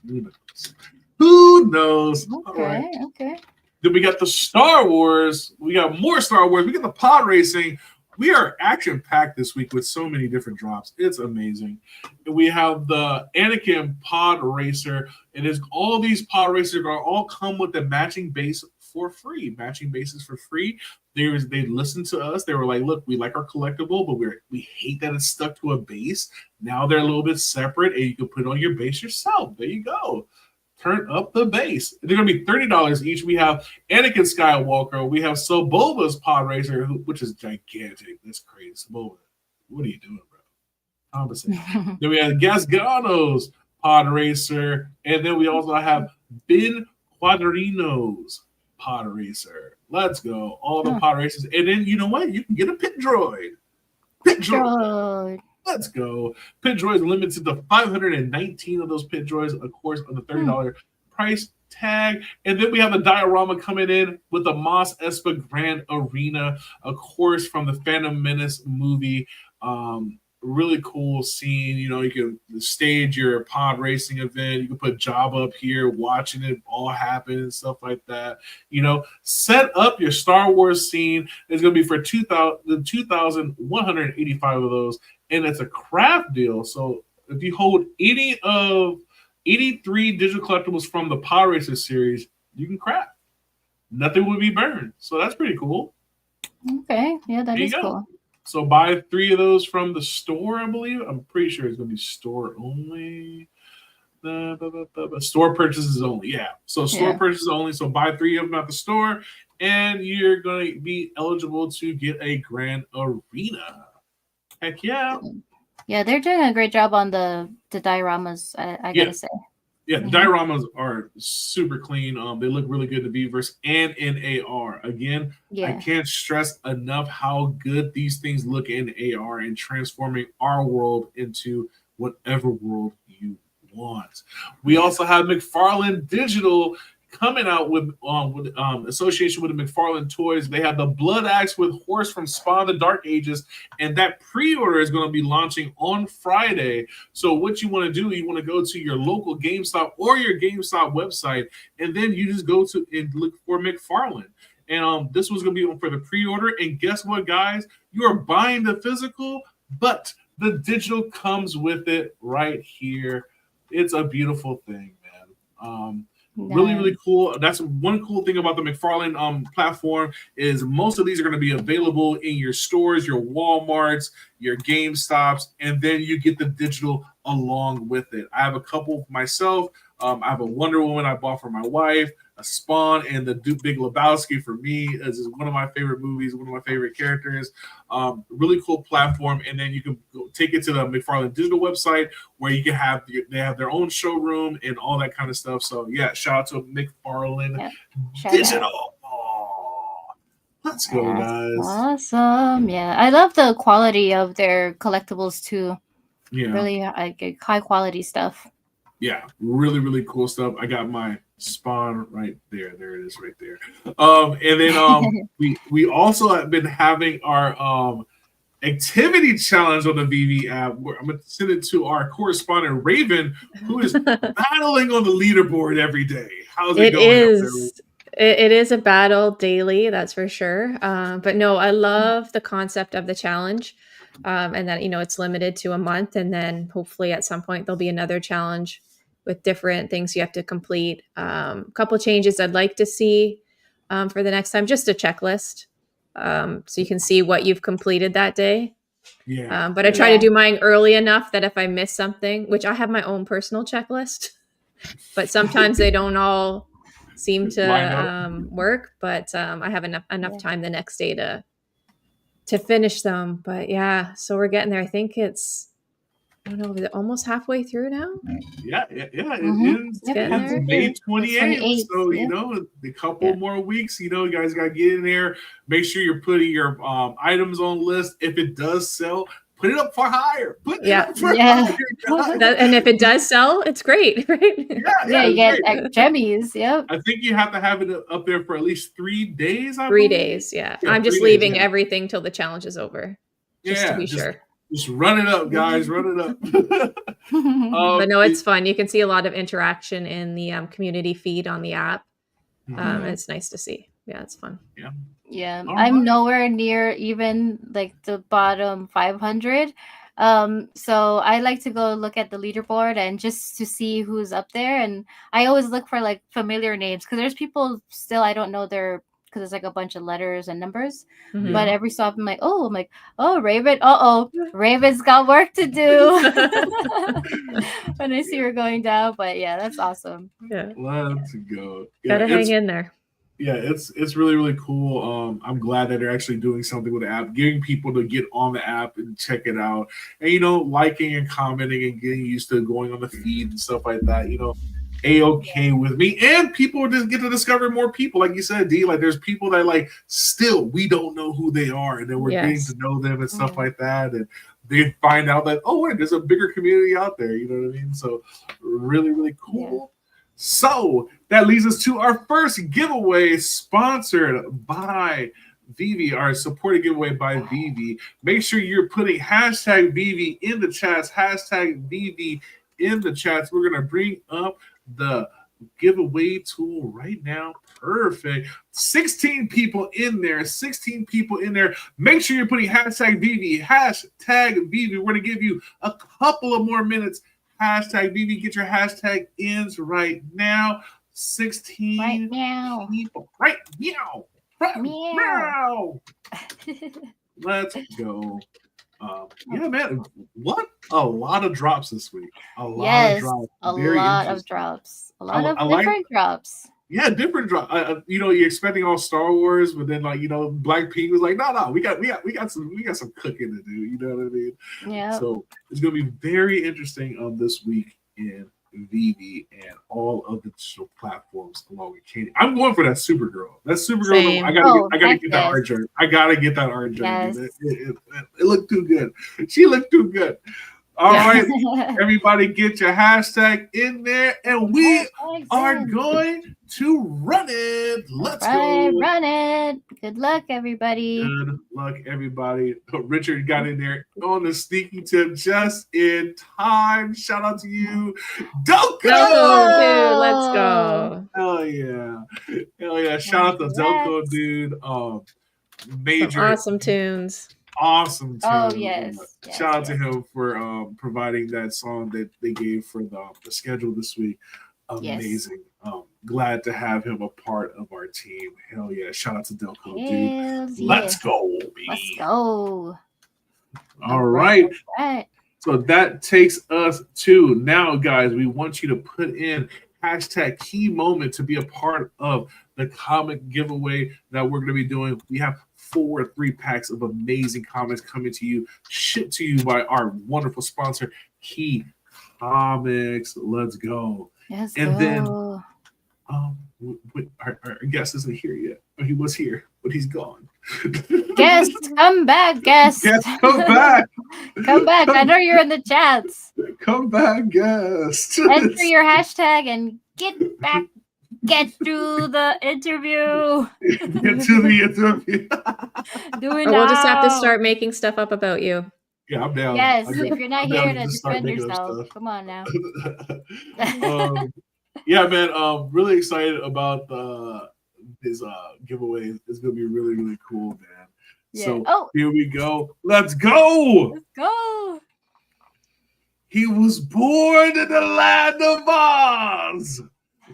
Who knows? Okay, all right. Okay. Then we got the Star Wars. We got more Star Wars. We got the pod racing. We are action packed this week with so many different drops. It's amazing. And we have the Anakin pod racer. It is all these pod racers are all come with the matching base for free. Matching bases for free. They listened to us. They were like, look, we like our collectible, but we hate that it's stuck to a base. Now they're a little bit separate, and you can put it on your base yourself. There you go. Turn up the base. They're going to be $30 each. We have Anakin Skywalker. We have Sobova's pod racer, which is gigantic. That's crazy. Sobova, what are you doing, bro? Opposite. Then we have Gasgano's pod racer. And then we also have Ben Quadrino's pod racer. Let's go. All the pod racers. And then you know what? You can get a pit droid. Pit droid. Let's go. Pit droids limited to 519 of those pit droids, of course, on the $30 price tag. And then we have a diorama coming in with the Mos Espa Grand Arena, of course, from the Phantom Menace movie. Really cool scene. You can stage your pod racing event. You can put Jabba up here watching it all happen and stuff like that. Set up your Star Wars scene. It's going to be for 2,185 of those. And it's a craft deal. So if you hold any of 83 digital collectibles from the Pod Racer series, you can craft. Nothing will be burned. So that's pretty cool. Okay. Yeah, that is cool. So buy 3 of those from the store, I believe. I'm pretty sure it's going to be store only. Store purchases only. Yeah. So store purchases only. So buy 3 of them at the store, and you're going to be eligible to get a Grand Arena. Heck yeah. Yeah, they're doing a great job on the dioramas, I gotta say. Yeah, the dioramas are super clean. They look really good in the VeVeverse and in AR. Again, I can't stress enough how good these things look in AR and transforming our world into whatever world you want. We also have McFarlane Digital coming out with association with the McFarlane Toys. They have the Blood Axe with Horse from Spawn the Dark Ages, and that pre-order is going to be launching on Friday. So what you want to do, you want to go to your local GameStop or your GameStop website, and then you just go to and look for McFarlane. And this was going to be for the pre-order. And guess what, guys? You are buying the physical, but the digital comes with it right here. It's a beautiful thing, man. Really, really cool. That's one cool thing about the McFarlane platform is most of these are going to be available in your stores, your Walmarts, your GameStops, and then you get the digital along with it. I have a couple myself. I have a Wonder Woman I bought for my wife, a Spawn, and the Big Lebowski for me. This is one of my favorite movies, one of my favorite characters. Really cool platform, and then you can go take it to the McFarlane Digital website where you can have they have their own showroom and all that kind of stuff. So yeah, shout out to McFarlane Digital. Let's go, That's guys. awesome. Yeah, I love the quality of their collectibles too. Yeah. Really like high quality stuff. Yeah, really, really cool stuff. I got my spawn right there. There it is, right there. And then we also have been having our activity challenge on the VeVe app. Where I'm gonna send it to our correspondent Raven, who is battling on the leaderboard every day. How's it going? It is a battle daily, that's for sure. But no, I love the concept of the challenge, and that it's limited to a month, and then hopefully at some point there'll be another challenge with different things you have to complete. A couple changes I'd like to see for the next time, just a checklist, so you can see what you've completed that day. Yeah. But I try to do mine early enough that if I miss something, which I have my own personal checklist, but sometimes they don't all seem to work. But I have enough time the next day to finish them. But yeah, so we're getting there. I think it's, I don't know, is it almost halfway through now? Yeah. It ends May 28th. So, a couple more weeks, you guys got to get in there. Make sure you're putting your items on list. If it does sell, put it up for higher. Higher, and if it does sell, it's great, right? Yeah, you get jemmies. Yep. I think you have to have it up there for at least 3 days. 3 days, yeah. I'm just leaving everything till the challenge is over, just to be sure. Just run it up, guys. Run it up. But no, it's fun. You can see a lot of interaction in the community feed on the app. It's nice to see. Yeah, it's fun. Yeah, I'm nowhere near even like the bottom 500. So I like to go look at the leaderboard and just to see who's up there. And I always look for like familiar names because there's people still I don't know their because it's like a bunch of letters and numbers. But every so often I'm like, oh, Raven. Raven's got work to do when I see her going down. But yeah, that's awesome. Yeah, let's go. Gotta hang in there. Yeah, it's really, really cool. I'm glad that they're actually doing something with the app, getting people to get on the app and check it out. And, liking and commenting and getting used to going on the feed and stuff like that, A-okay with me. And people just get to discover more people. Like you said, D, like there's people that still we don't know who they are. And then we're getting to know them and stuff like that. And they find out that, oh, wait, there's a bigger community out there. You know what I mean? So really, really cool. Yeah. So that leads us to our first giveaway sponsored by VeVe, our supported giveaway by VeVe. Make sure you're putting hashtag VeVe in the chats, hashtag VeVe in the chats. We're going to bring up the giveaway tool right now. Perfect. 16 people in there. 16 people in there. Make sure you're putting hashtag VeVe, hashtag VeVe. We're going to give you a couple of more minutes. Hashtag VeVe, get your hashtag ins right now. 16 right now. People. Right now. Right now. Let's go. Yeah, man. What a lot of drops this week. A lot of drops. A lot of drops. A lot of different drops. Yeah, different drop. You're expecting all Star Wars, but then Blackpink was like, no, we got some cooking to do. You know what I mean? Yeah. So it's gonna be very interesting this week in VeVe and all of the digital platforms along with Katie. I'm going for that Supergirl. That Supergirl. Same. I gotta get that art journey. I gotta get that art journey. Yes. It looked too good. She looked too good. All right, everybody get your hashtag in there, and we are going to run it. Let's go. Run it. Good luck, everybody. Good luck, everybody. Richard got in there on the sneaky tip just in time. Shout out to you. Delco! Dude, let's go. Hell yeah. Hell yeah. Shout out to Delco, dude. Major. Some awesome tunes. Awesome tune. Oh yes. Shout out to him for providing that song that they gave for the schedule this week. Amazing. Glad to have him a part of our team. Hell yeah. Shout out to Delco, dude. Let's go, baby. Let's go. All right. So that takes us to now, guys. We want you to put in hashtag key moment to be a part of the comic giveaway that we're going to be doing. We have 4 3-packs of amazing comics coming to you, shipped to you by our wonderful sponsor, Key Comics. Let's go. Yes, then our guest isn't here yet. He was here, but he's gone. Guest, come back, guest. Guest, come back. Come back. I know you're in the chats. Come back, guest. Enter your hashtag and get back. Get to the interview. Get to the interview. Do it Or now. we'll just have to start making stuff up about you. Yeah, I'm down. Yes, I'm if you're not I'm here down to just start defend making up yourself, stuff. come on now. Yeah, man. Really excited about this giveaway. It's gonna be really, really cool, man. Yeah. So here we go. Let's go. Let's go. He was born in the land of Oz,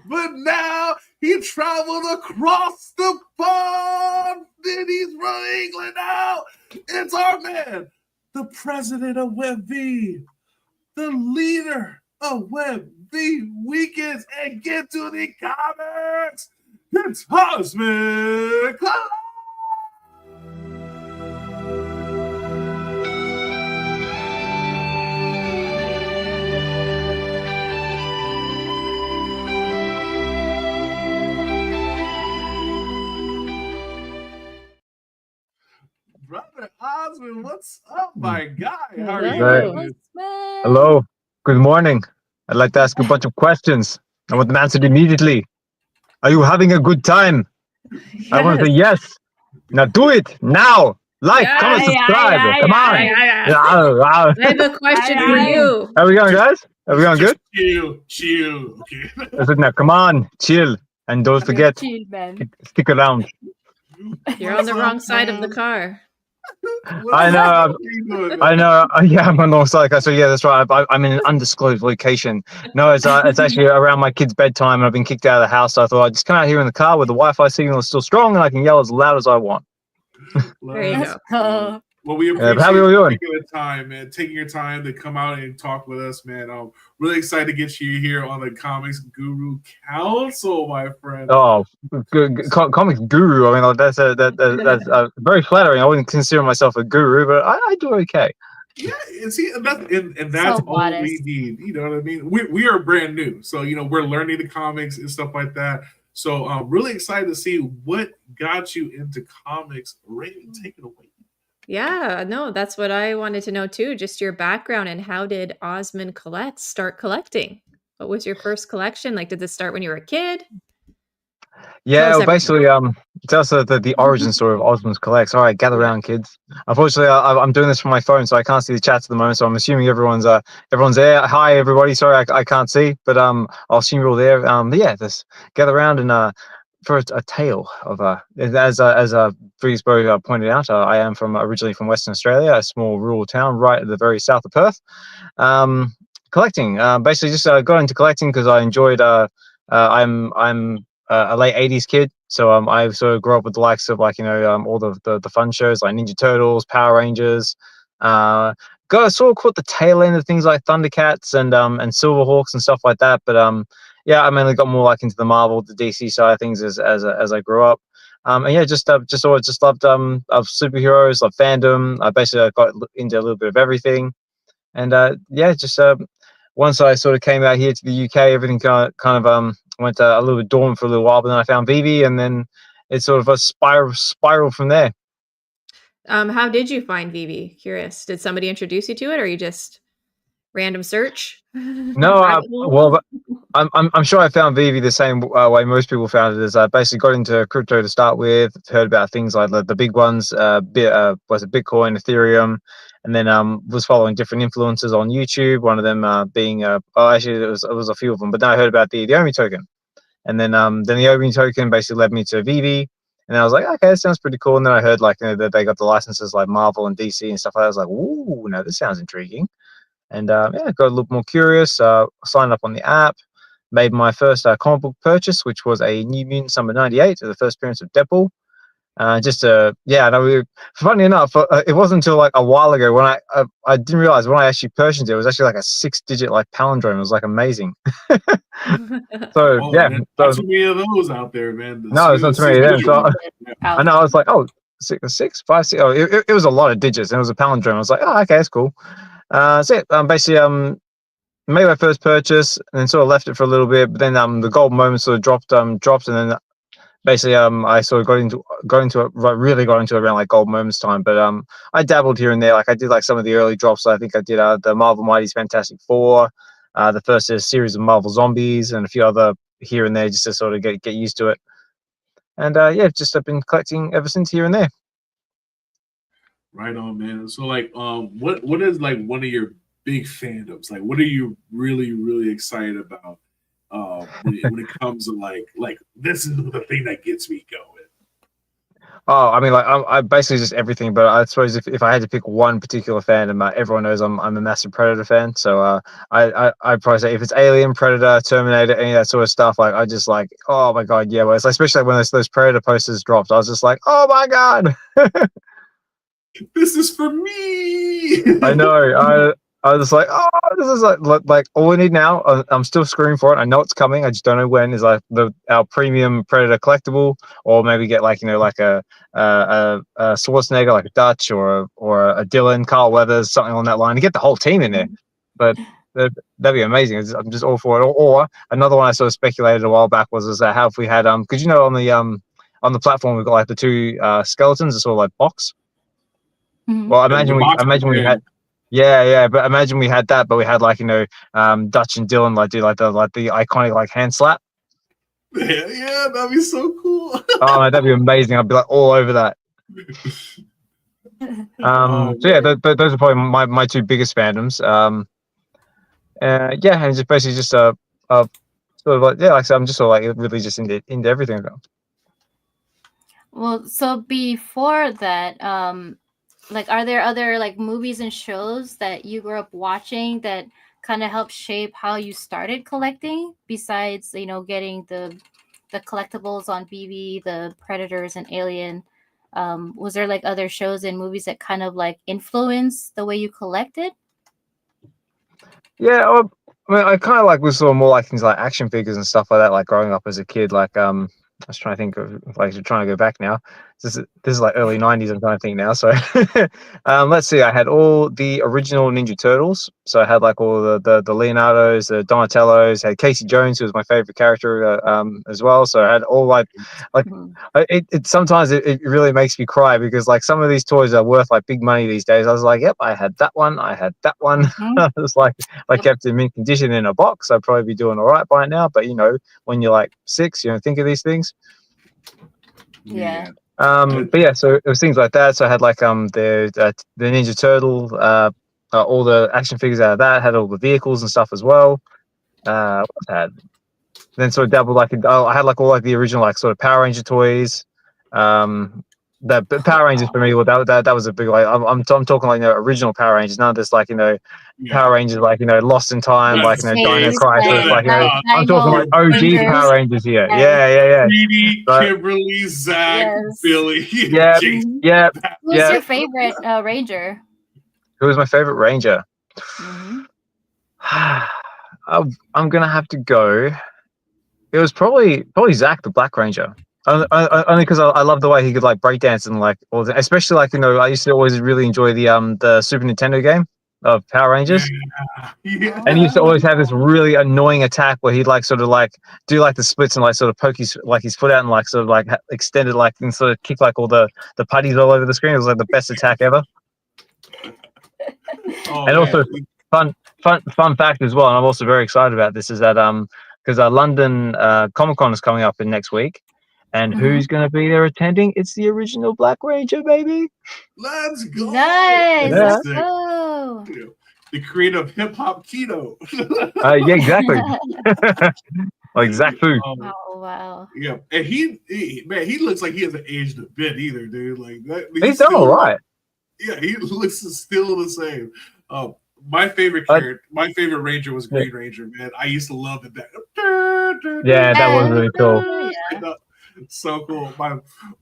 but now he traveled across the pond. Then he's from England now. It's our man, the president of VeVe, the leader of VeVe Weekends, and get to the comics. It's OzmanKollects. Brother Osman, what's up, my guy? How are Hello. you? Hello. Good morning. I'd like to ask you a bunch of questions. I want them answered immediately. Are you having a good time? I want to say yes. Now do it now. Like, comment, subscribe. Come on. I have a question for you. Are we going, guys? Are we going good? Chill. Okay. I said, now come on, chill, and don't forget, Chill, man. stick around. You're on the wrong side of the car. I know. I know. Yeah, I'm on the wrong side. So yeah, that's right. I'm in an undisclosed location. No, it's actually around my kid's bedtime, and I've been kicked out of the house. So I thought I'd just come out here in the car where the Wi-Fi signal is still strong, and I can yell as loud as I want. There you go. Well, we appreciate how are we doing? taking the time, man. Taking your time to come out and talk with us, man. I'm really excited to get you here on the Comics Guru Council, my friend. Oh, good, comics guru. I mean, that's very flattering. I wouldn't consider myself a guru, but I do okay. Yeah, and see, and that's So all modest. we need. You know what I mean? We are brand new, so we're learning the comics and stuff like that. So I'm really excited to see what got you into comics. Ray, take it away. Yeah, no, that's what I wanted to know too. Just your background and how did OzmanKollects start collecting? What was your first collection? Like, did this start when you were a kid? Yeah, us well, basically, it's also the origin story of OzmanKollects. All right, gather around, kids. Unfortunately, I'm doing this from my phone, so I can't see the chat at the moment. So I'm assuming everyone's there. Hi, everybody. Sorry, I can't see, but I'll assume you're all there. But yeah, just gather around and for a tale of as Breezebro pointed out, I am originally from Western Australia, a small rural town right at the very south of Perth. Collecting, basically, just got into collecting because I enjoyed. I'm a late 80s kid, so I sort of grew up with the likes of all the fun shows like Ninja Turtles, Power Rangers. Got sort of caught the tail end of things like Thundercats and Silverhawks and stuff like that, but yeah, I mainly got more like into the Marvel, the DC side of things as I grew up. And yeah, just always just loved of superheroes, loved fandom. I basically got into a little bit of everything, and yeah, just once I sort of came out here to the UK, everything kind of went a little bit dormant for a little while, but then I found VeVe, and then it's sort of a spiral from there. How did you find VeVe? Curious. Did somebody introduce you to it, or you just random search? No, Rabbit hole? well, I'm sure I found VeVe the same way most people found it. Is I basically got into crypto to start with, heard about things like the big ones, was it Bitcoin, Ethereum, and then was following different influencers on YouTube. One of them being actually it was a few of them, but then I heard about the Omi token, and then the Omi token basically led me to VeVe. And I was like, okay, that sounds pretty cool. And then I heard that they got the licenses like Marvel and DC and stuff like that. I was like, ooh, no, this sounds intriguing. And yeah, got a little more curious. Signed up on the app, made my first comic book purchase, which was a New Mutants number 98, the first appearance of Deadpool. Yeah, no, funny enough, it wasn't until like a while ago when I didn't realize when I actually purchased it was actually like a 6-digit like palindrome. It was like amazing. So yeah, not too many of those out there, man. No, it's not too many of them. So I know, I was like, oh, 6, 5, 6. Oh, it was a lot of digits, and it was a palindrome. I was like, oh, okay, that's cool. So yeah, basically made my first purchase and then sort of left it for a little bit, but then the gold moment sort of dropped, and then basically I sort of really got into it around like Gold Moments time, but I dabbled here and there. Like I did like some of the early drops. I think I did the Marvel Mighty's Fantastic Four, the first series of Marvel Zombies, and a few other here and there just to sort of get used to it. And yeah, just I've been collecting ever since here and there. Right on, man. So like, what is like one of your big fandoms? Like, what are you really excited about? When it comes to like this is the thing that gets me going. Oh, I mean, like I basically just everything. But I suppose if I had to pick one particular fandom, everyone knows I'm a massive Predator fan. So I'd probably say if it's Alien, Predator, Terminator, any of that sort of stuff, like I just like, oh my god, yeah. Well, it's like, especially when those Predator posters dropped, I was just like, oh my god. This is for me. I know. I was like, oh, this is like all we need now. I'm still screwing for it. I know it's coming. I just don't know when. Is like our premium Predator collectible, or maybe get like like a Schwarzenegger, like a Dutch or a Dylan, Carl Weathers, something on that line to get the whole team in there. But that'd be amazing. I'm just all for it. Or another one I sort of speculated a while back was that how if we had because on the platform we've got like the two skeletons, it's sort of like box. Mhm. Well, imagine we had. Yeah, but imagine we had that, but we had like Dutch and Dylan like do like the iconic like hand slap. Yeah, that'd be so cool. Oh, that'd be amazing. I'd be like all over that. So yeah, those are probably my two biggest fandoms. Yeah, and just basically just sort of like like I said, I'm just sort of like really just into everything. Well, so before that, like, are there other like movies and shows that you grew up watching that kind of helped shape how you started collecting? Besides, getting the collectibles on VeVe, the Predators and Alien, was there like other shows and movies that kind of like influenced the way you collected? Yeah, I mean, I kind of like was sort of more like things like action figures and stuff like that. Like growing up as a kid, like I was trying to think of like trying to go back now. This is like early '90s. I'm trying to think now. So let's see. I had all the original Ninja Turtles. So I had like all the Leonardos, the Donatellos. Had Casey Jones, who was my favorite character as well. So I had all like Mhm. it sometimes it really makes me cry because like some of these toys are worth like big money these days. I was like, yep, I had that one. I had that one. Mhm. It's like I kept them in condition in a box. I'd probably be doing all right by now. But when you're like 6, you don't think of these things. Yeah. But yeah, so it was things like that. So I had like the Ninja Turtle, all the action figures out of that. Had all the vehicles and stuff as well. What else I had? Then sort of dabbled like I had like all like the original like sort of Power Ranger toys. The Power Rangers for me, well, that was a big like I'm talking like original Power Rangers, none of this like Yeah. Power Rangers like Lost in Time, That's like Dino Space, Crisis, like I'm talking Dino like OG Rangers. Power Rangers here. Yes. Yeah. Greedy, But Kimberly, Zach, Yes. Billy, yeah, Jason. yeah, Who's yeah. your favorite Ranger? Who was my favorite Ranger? Mm-hmm. I'm gonna have to go. It was probably Zach, the Black Ranger. Only because I love the way he could like breakdance and like especially like I used to always really enjoy the Super Nintendo game of Power Rangers, Yeah. and he used to always have this really annoying attack where he'd like sort of like do like the splits and like sort of poke his foot out and like sort of like extended like and sort of kick like all the putties all over the screen. It was like the best attack ever. Oh, And man. also fun fact as well, and I'm also very excited about this is that because London Comic Con is coming up in next week, and who's going to be there attending? It's the original Black Ranger, baby. Let's go. Nice. Yeah. Let's go. The creator of hip hop keto. Yeah, exactly. Like Zach Fu. Oh wow. Yeah, and he looks like he hasn't aged a bit either, dude. Like that, He's done all right. Yeah, he looks still the same. My favorite character, my favorite Ranger was Green Ranger, man. I used to love it. Yeah, that was really cool. Yeah. So cool.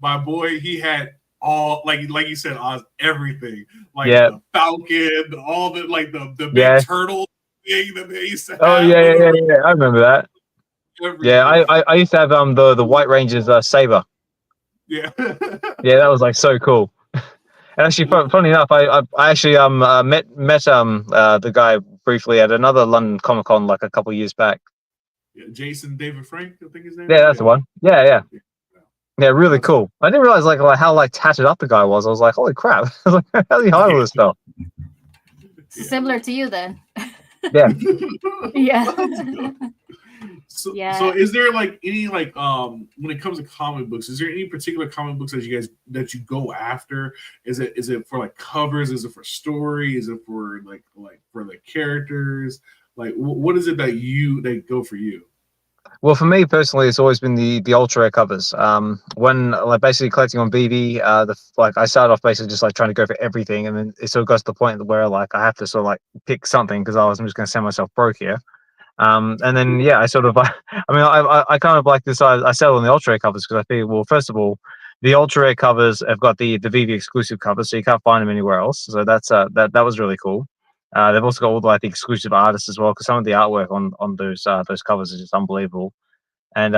My boy, he had all like you said, Oz, everything. Like the Falcon, all the like the big turtle thing that they used to have. Oh yeah. I remember that. Everything. Yeah, I used to have the White Ranger's saber. Yeah. Yeah, that was like so cool. And actually, funny enough, I actually met the guy briefly at another London Comic Con like a couple of years back. Yeah, Jason David Frank, I think his name. Yeah, that's the one. Yeah. Yeah, really cool. I didn't realize like how like tatted up the guy was. I was like, holy crap! I was like, how's he hide all this stuff? Similar to you then. Yeah. Yeah. So, Yeah. so is there like any like when it comes to comic books, is there any particular comic books that you go after? Is it for like covers? Is it for story? Is it for like for the characters? Like what is it that go for you? Well, for me personally, it's always been the ultra rare covers. When like basically collecting on VeVe, like I started off basically just like trying to go for everything, and then it sort of got to the point where like I have to sort of like pick something because I'm just going to send myself broke here. And then yeah, I sort of I mean I kind of like this. I settled on the ultra rare covers because I feel, well, first of all, the ultra rare covers have got the VeVe exclusive covers, so you can't find them anywhere else. So that's that was really cool. They've also got all the like the exclusive artists as well, because some of the artwork on those covers is just unbelievable. And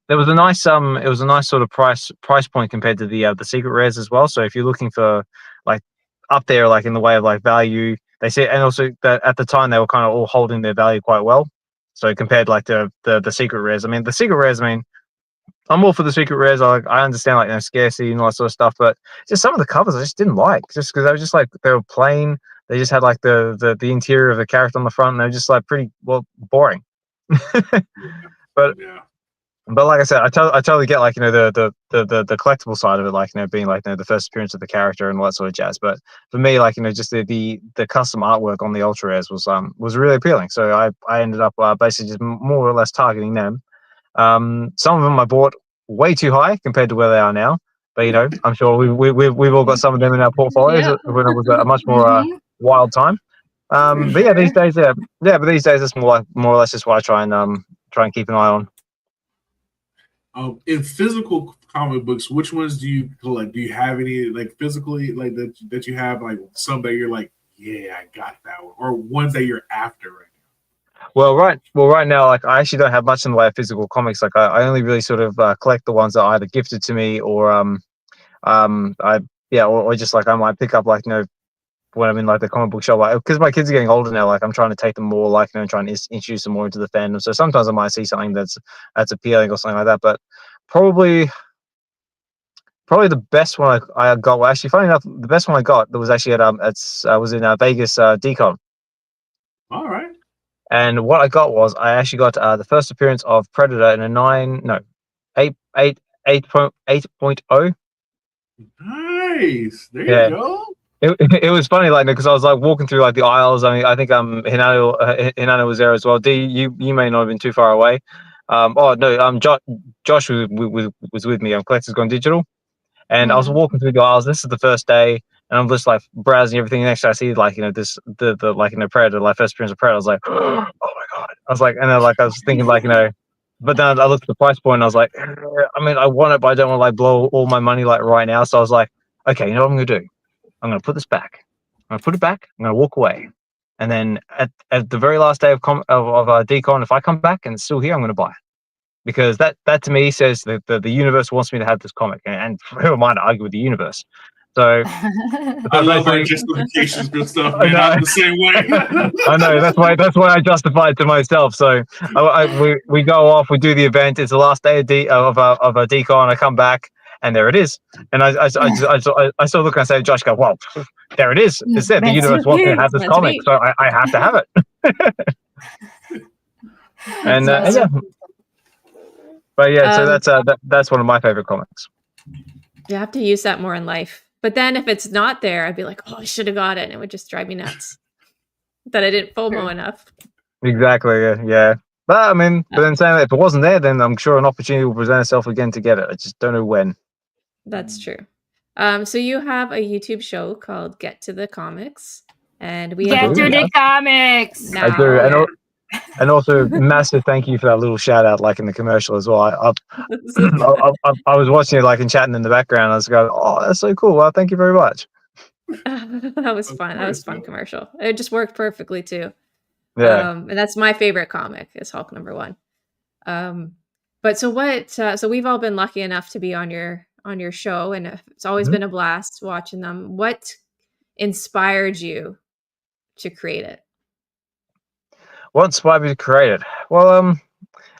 there was a nice it was a nice sort of price point compared to the secret rares as well. So if you're looking for like up there like in the way of like value, they say, and also that at the time they were kind of all holding their value quite well. So compared like the secret rares, I mean the secret rares, I mean I'm all for the secret rares. I understand like scarcity and all that sort of stuff, but just some of the covers I just didn't like, just because they were just like they were plain. They just had like the interior of the character on the front, and they were just like pretty boring. but Yeah. But like I said, I totally get like the collectible side of it, like being like the first appearance of the character and all that sort of jazz. But for me, like just the custom artwork on the ultra rares was really appealing. So I ended up basically just more or less targeting them. Some of them I bought way too high compared to where they are now. But I'm sure we've all got some of them in our portfolios Yeah. when it was a much more Mhm. wild time. For But yeah, sure. these days, but these days it's more or less just what I try and keep an eye on. In physical comic books, which ones do you collect? Do you have any like physically like that you have like some that you're like, yeah, I got that one, or ones that you're after right now? Right now, like I actually don't have much in the way of physical comics. Like I only really sort of collect the ones that are either gifted to me or I yeah, or just like I might pick up like when I'm in like the comic book shop, like because my kids are getting older now, like I'm trying to take them more, like trying to introduce them more into the fandom. So sometimes I might see something that's appealing or something like that. But probably the best one I got. Well, actually, funny enough, the best one I got that was actually was in Vegas Decon. All right. And what I got was I actually got the first appearance of Predator in a 8.0. Nice. There you Yeah. go. It was funny, like because I was like walking through like the aisles. I mean, I think Hinano was there as well. D, you may not have been too far away. Oh no, Josh was with me. Collectors Gone Digital, and I was Mhm. walking through the aisles. This is the first day, and I'm just like browsing everything. Next, I see like this the like Predator, like first appearance of Predator. I was like, oh my god! I was like, and then like I was thinking like but then I looked at the price point, and I was like, I mean, I want it, but I don't want to like blow all my money like right now. So I was like, okay, you know what I'm gonna do? I'm going to put this back. I'm going to put it back. I'm going to walk away. And then at the very last day of Decon, if I come back and it's still here, I'm going to buy it. Because that to me says that the universe wants me to have this comic. And who am I to argue with the universe? So, I love our basically, justifications for stuff, I man. know. I'm the same way. I know that's why I justify it to myself. So we go off, we do the event. It's the last day of a Decon. I come back, and there it is. And I still look and I say, Josh, go, well, there it is. It's there. The Meant universe to wants me be. to have It's this meant to comic, be. so I have to have it. And That's yeah, awesome. but yeah, so Um, that's one of my favorite comics. you have to use that more in life. But then if it's not there, I'd be like, oh, I should have got it. And it would just drive me nuts that I didn't FOMO enough. Exactly. Yeah. But I mean, but then saying that if it wasn't there, then I'm sure an opportunity will present itself again to get it. I just don't know when. That's true. So you have a YouTube show called Get to the Comics, and we have I Get do. to Yeah. the comics. I do. now. And also massive thank you for that little shout out, like in the commercial as well. I was watching it like and chatting in the background. I was going, oh, that's so cool. Well, thank you very much. That was Of fun. That was course, a fun man. commercial. It just worked perfectly too. Yeah. And that's my favorite comic is Hulk #1. But so what? So we've all been lucky enough to be on your show, and it's always Mhm. been a blast watching them. What inspired you to create it? What inspired me to create it? Well,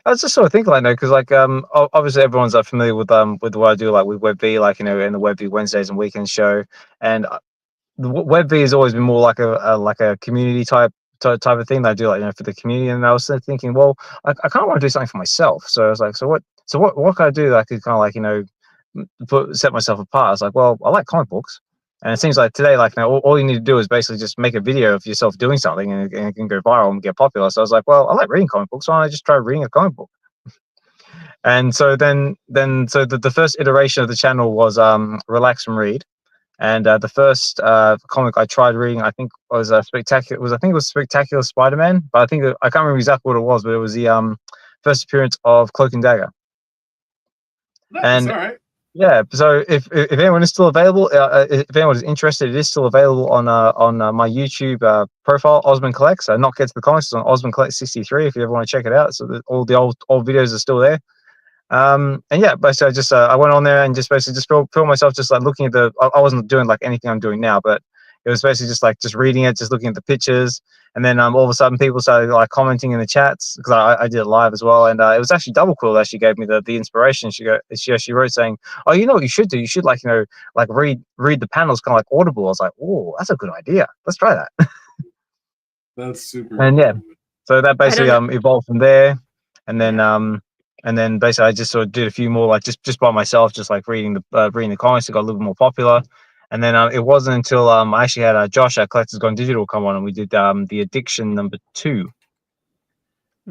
I was just sort of thinking like, no, because like obviously everyone's familiar with what I do like with VeVe, like in the VeVe Wednesdays and weekends show, and the VeVe has always been more like a community type of thing that I do, like for the community. And I was thinking, well, I kind of want to do something for myself. So I was like, what can I do that I could kind of like set myself apart? I was like, well, I like comic books. And it seems like today, like all you need to do is basically just make a video of yourself doing something, and it can go viral and get popular. So I was like, well, I like reading comic books, so why don't I just try reading a comic book? And so so the first iteration of the channel was Relax and Read. And the first comic I tried reading, I think, was Spectacular. I think it was Spectacular Spider-Man, but I can't remember exactly what it was. But it was the first appearance of Cloak and Dagger. Nice, And all right. yeah, so if anyone is still available, if anyone is interested, it is still available on my YouTube profile, Osman Collects. Not Get to the Comics, it's on OzmanKollects63 if you ever want to check it out. So all the old videos are still there. And yeah, basically I went on there and just basically just feel myself just like looking at I wasn't doing like anything I'm doing now, but it was basically just reading it, just looking at the pictures. And then all of a sudden people started like commenting in the chats, because I did it live as well. And it was actually Double Quill that she gave me the inspiration. She wrote saying, oh, you know what you should do? You should like read the panels kind of like Audible. I was like, oh, that's a good idea. Let's try that. That's super And cool. yeah, so that basically evolved from there. And then basically I just sort of did a few more like just by myself, just like reading the comics. It got a little bit more popular. And then it wasn't until I actually had Josh at Collectors Gone Digital come on, and we did the Addiction #2.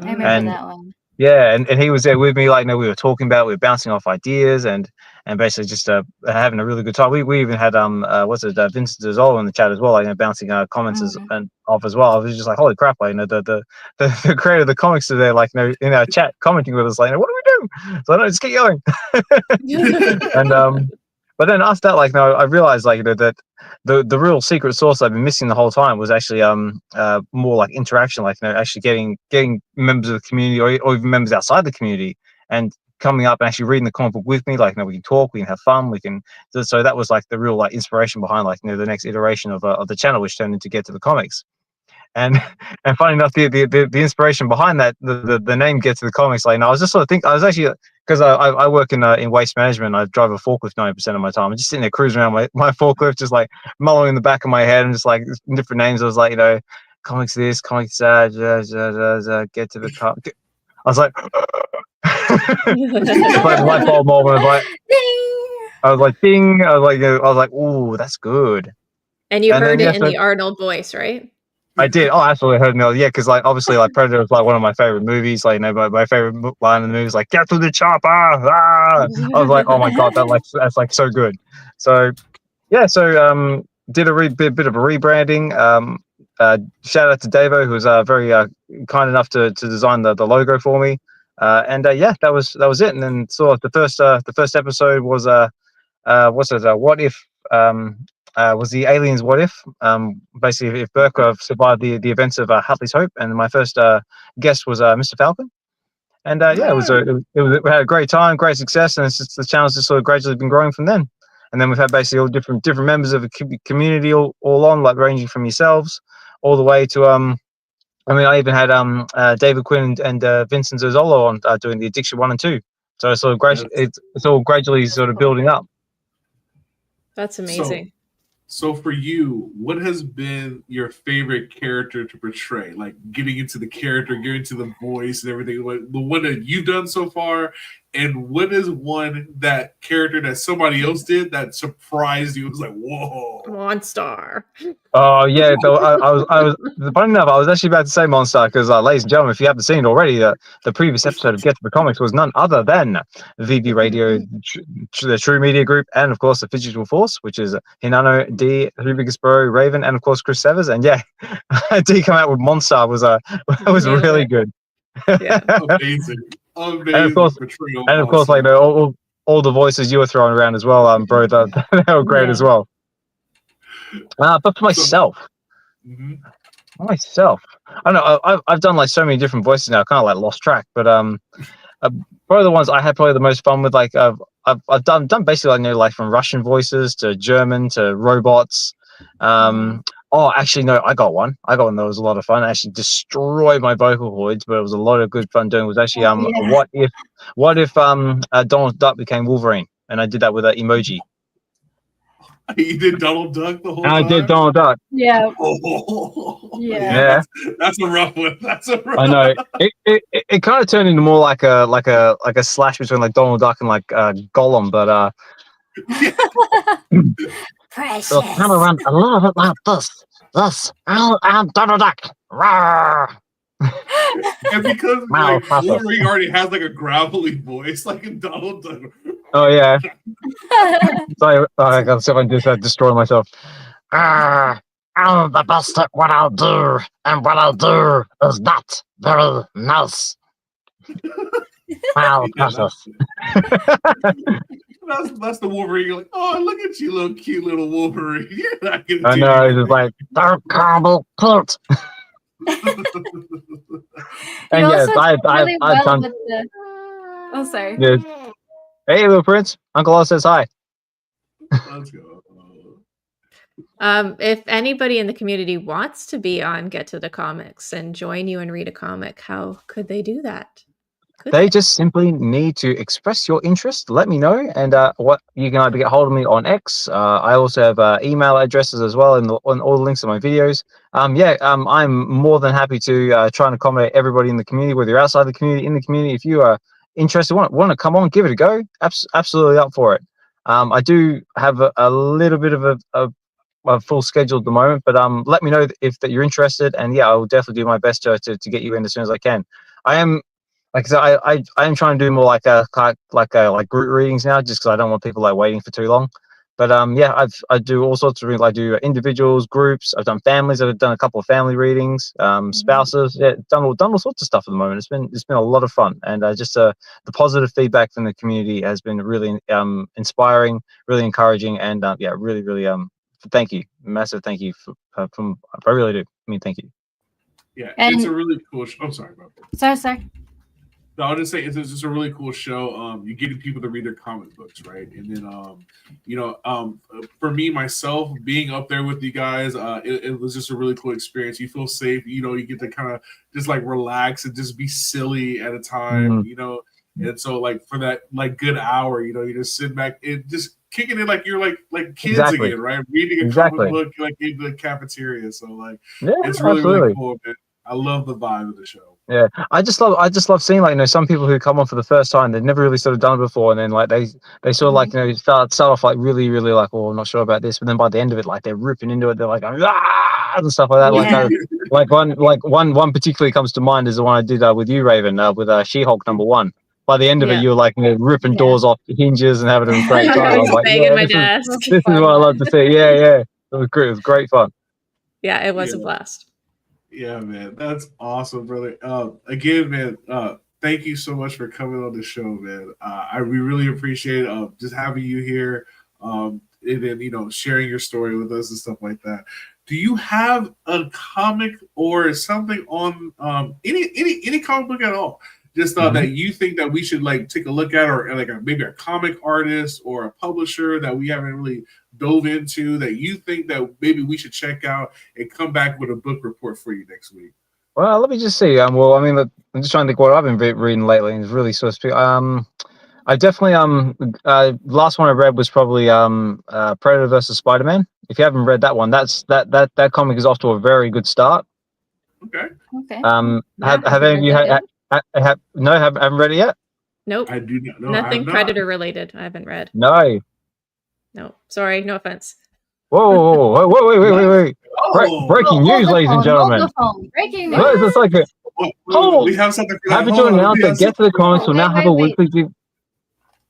I remember And that one. yeah, and he was there with me. Like, we were talking about, we were bouncing off ideas and basically just having a really good time. We even had Vincent Dezola in the chat as well, like bouncing comments and off as well. I was just like, holy crap! Like, the creator of the comics today, like, in our chat commenting with us, like, what do we do? So no, just keep going. And but then after that, like, I realized like that the real secret sauce I've been missing the whole time was actually more like interaction, like actually getting members of the community or even members outside the community and coming up and actually reading the comic book with me. Like, we can talk, we can have fun, we can. So that was like the real like inspiration behind like the next iteration of the channel, which turned into Get to the Comics. And funny enough, the inspiration behind that, the name Get to the Comics, like, I was just sort of thinking, I was actually, because I work in waste management. I drive a forklift 90% of my time. I'm just sitting there cruising around my forklift, just like mulling in the back of my head, and just like different names. I was like, comics this, comics that, Get to the comic. I was like, it's like the light bulb moment. I was like, ding. I was like, ooh, that's good. And you heard it in the Arnold voice, right? I did. Oh, absolutely heard Mel. Yeah, because like obviously like Predator was like one of my favorite movies. Like, my favorite line in the movie is like, "Get to the chopper!" Ah! I was like, oh my god, that's like so good. So yeah, so did a bit of a rebranding. Shout out to Davo, who was very kind enough to design the logo for me. And yeah, that was it. And then the first episode was what if was the aliens what if basically if Burkov survived the events of Hartley's Hope. And my first guest was Mr. Falcon. And yeah, we had a great time, great success, and it's just the channel's just sort of gradually been growing from then. And then we've had basically all different members of the community all on, like ranging from yourselves all the way to I even had David Quinn and Vincent Zozzolo on doing the Addiction 1 and 2. So it's sort of it's all gradually sort of building up. That's amazing. So for you, what has been your favorite character to portray? Like getting into the character, getting into the voice and everything, like the one that you've done so far, and what is that character that somebody else did that surprised you? It was like, whoa. Monster. Oh yeah, I was funny enough, I was actually about to say Monster because, ladies and gentlemen, if you haven't seen it already, the previous episode of Get to the Comics was none other than VeVe Radio, the True Media Group, and of course the Physical Force, which is Hinano, D, Three Biggest Bro, Raven, and of course Chris Severs. And yeah, D come out with Monster was really good. Yeah, amazing. And of course, like all the voices you were throwing around as well, bro, they were great as well. But for myself, I don't know. I've done like so many different voices now. I kind of like lost track. But probably the ones I had probably the most fun with. Like I've done basically like from Russian voices to German to robots. Oh, actually, no, I got one. I got one that was a lot of fun. I actually destroyed my vocal cords, but it was a lot of good fun doing. It was actually Oh, yeah. what if Donald Duck became Wolverine, and I did that with an emoji. You did Donald Duck the whole And time? I did Donald Duck. Yeah. Oh, Yeah. That's a rough one. That's a rough I know. It kind of turned into more like a slash between like Donald Duck and like Gollum, but Precious. it'll come around a little bit like this. I'm Donald Duck. Rawr. And because Wow, like process. Wolverine already has like a gravelly voice, like in Donald Duck. Oh yeah. Sorry, I got to see if I can just destroy myself. I'm the best at what I'll do, and what I'll do is not very nice. Wow, Yeah, process. that's the Wolverine. You're like, oh, look at you, little cute little Wolverine. You're not gonna I do know. It's anything. just like they're terrible cute. You And yes, also I've did really well done. with the. Oh, sorry. Yes. Hey, little prince. Uncle Oz says hi. Let's go. If anybody in the community wants to be on Get to the Comics and join you and read a comic, how could they do that? They just simply need to express your interest. Let me know, and what you can either get hold of me on X. I also have email addresses as well, on all the links in my videos. I'm more than happy to try and accommodate everybody in the community, whether you're outside the community, in the community. If you are interested, want to come on, give it a go. Absolutely up for it. I do have a little bit of a full schedule at the moment, but let me know if that you're interested, and yeah, I will definitely do my best to get you in as soon as I can. I am. Like I said, I am trying to do more like group readings now, just because I don't want people like waiting for too long. But I do all sorts of readings. I do individuals, groups. I've done families. I've done a couple of family readings. Spouses. Yeah, done all sorts of stuff at the moment. It's been a lot of fun, and the positive feedback from the community has been really inspiring, really encouraging, and really thank you, massive thank you from I really do. I mean, thank you. Yeah, And- it's a really cool. I'm sorry about that. Sorry. No, I'll just say it's just a really cool show. You're getting people to read their comic books, right? And then, for me myself, being up there with you guys, it was just a really cool experience. You feel safe. You get to kind of just like relax and just be silly at a time. Mm-hmm. And so like for that like good hour, you just sit back and just kicking it like you're like kids Exactly. again, right? Reading a Exactly. comic book like in the cafeteria. So like Yeah, it's really absolutely. really cool, man. I love the vibe of the show. Yeah, I just love seeing like some people who come on for the first time, they've never really sort of done it before, and then like they sort of like start off like really like, oh, I'm not sure about this, but then by the end of it, like they're ripping into it, they're like and stuff like that. Yeah. Like one particularly comes to mind is the one I did with you, Raven, with She-Hulk #1. By the end of it, you're like ripping doors off the hinges and having a great time. I was like, banging my desk. this is what I love to see. Yeah, it was great. It was great fun. Yeah, it was a blast. Yeah, man, that's awesome, brother. Again, man, thank you so much for coming on the show, man. We really appreciate just having you here, and then sharing your story with us and stuff like that. Do you have a comic or something on any comic book at all? Just that you think that we should like take a look at, or like maybe a comic artist or a publisher that we haven't really dove into that you think that maybe we should check out and come back with a book report for you next week? Well, let me just see. Well, I mean, I'm just trying to think what I've been reading lately, and it's really sort of speak. I definitely last one I read was probably Predator versus Spider-Man. If you haven't read that one, that comic is off to a very good start. Okay. Have any of you haven't read it yet? Nope. I do not know. Nothing Predator related. I haven't read. No. No. Sorry. No offense. Whoa, wait. Oh, Breaking news, ladies and gentlemen. Breaking news. What is this like a we have something for that. happy to announce that Get to the Comics will now have a weekly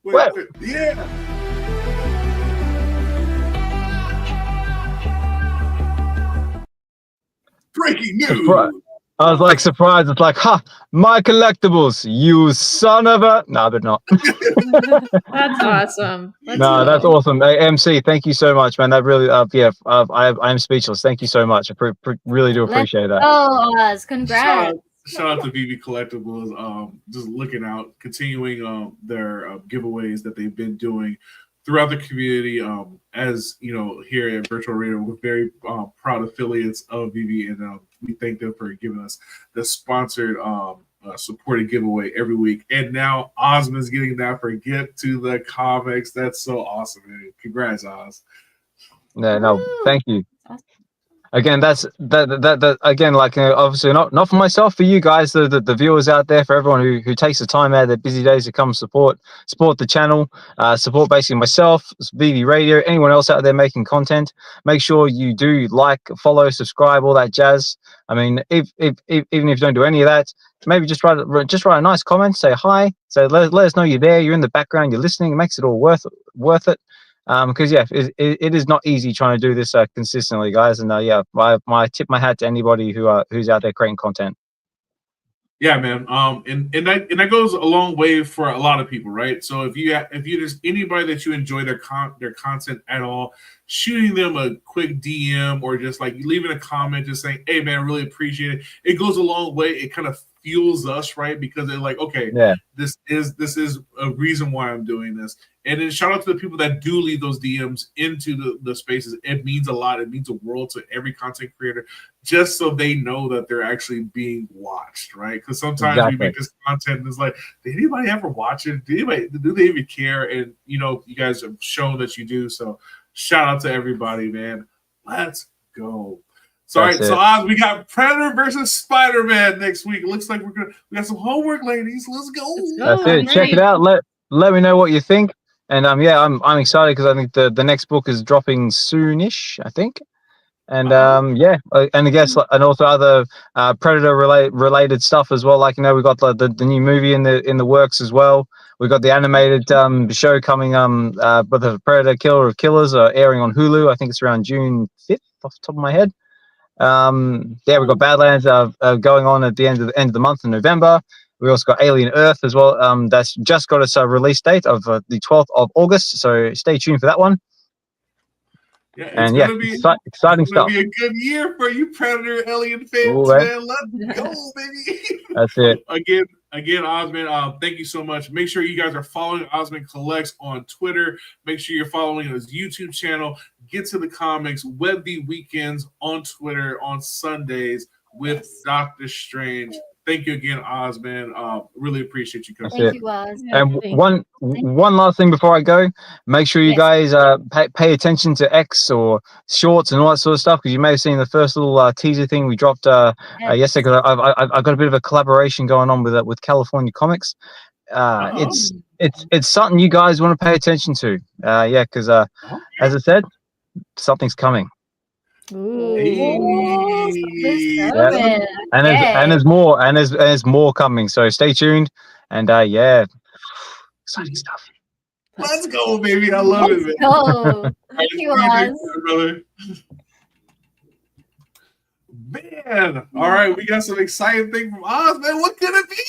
Wait. Yeah. Breaking news. I was like surprised. It's like, my collectibles, you son of a. No, but not. That's awesome. That's awesome. Hey, MC, thank you so much, man. That really, I'm speechless. Thank you so much. I really do appreciate that. Oh, Oz, congrats. Shout out to VeVe Collectibles. Just looking out, continuing their giveaways that they've been doing throughout the community. As you know, here at Virtual Radio, we're very proud affiliates of VeVe, and we thank them for giving us the sponsored supported giveaway every week. And now Osman's getting that for Get to the Comics. That's so awesome, man. Congrats, Oz. Yeah, no, Woo! thank you. Awesome. Again, that's that again, like obviously not for myself, for you guys, the viewers out there, for everyone who takes the time out of their busy days to come support the channel, support basically myself, VeVe Radio, anyone else out there making content. Make sure you do like, follow, subscribe, all that jazz. I mean, if even if you don't do any of that, maybe just write a nice comment, say hi, so let us know you're there, you're in the background, you're listening. It makes it all worth it. Because yeah, it is not easy trying to do this consistently, guys. And yeah, I tip my hat to anybody who's out there creating content. Yeah, man. And that goes a long way for a lot of people, right? So if you just anybody that you enjoy their content at all, shooting them a quick DM or just like leaving a comment, just saying, "Hey, man, I really appreciate it." It goes a long way. It kind of fuels us, right? Because they're like, okay, yeah, this is a reason why I'm doing this. And then shout out to the people that do leave those DMs into the spaces. It means a lot. It means a world to every content creator, just so they know that they're actually being watched, right? Because sometimes we make this content and it's like, did anybody ever watch it? Do they even care? And you know, you guys have shown that you do. So shout out to everybody, man. Let's go. So, all right, so Oz, we got Predator versus Spider-Man next week. It looks like we got some homework, ladies. Let's go. That's it. Check it out. Let me know what you think. And yeah, I'm excited because I think the next book is dropping soonish, I think. And yeah, and I guess and also other Predator related stuff as well. Like, you know, we got the new movie in the works as well. We got the animated show coming but the Predator Killer of Killers airing on Hulu. I think it's around June 5th off the top of my head. Yeah, we've got Badlands going on at the end of the month in November. We also got Alien Earth as well. That's just got its release date of the 12th of August. So stay tuned for that one. Yeah, it's gonna be exciting stuff. Be a good year for you Predator Alien fans, man. Let's go, baby. That's it. Again, Osman, thank you so much. Make sure you guys are following Osman Collects on Twitter. Make sure you're following his YouTube channel. Get to the Comics, VeVe Weekends on Twitter on Sundays with Doctor Strange. Thank you again, Osman. Really appreciate you coming. Thank you, Oz. And one last thing before I go, make sure you guys pay attention to X or shorts and all that sort of stuff, because you may have seen the first little teaser thing we dropped yesterday. Because I've got a bit of a collaboration going on with California Comics. It's something you guys want to pay attention to. Yeah, because as I said, something's coming. Ooh. Yeah. And there's more coming, so stay tuned. And yeah, exciting stuff. Let's go, baby. I love it, man. Go. Thank you, Oz. Brother. Man, all right, we got some exciting thing from Oz, man. What could it be?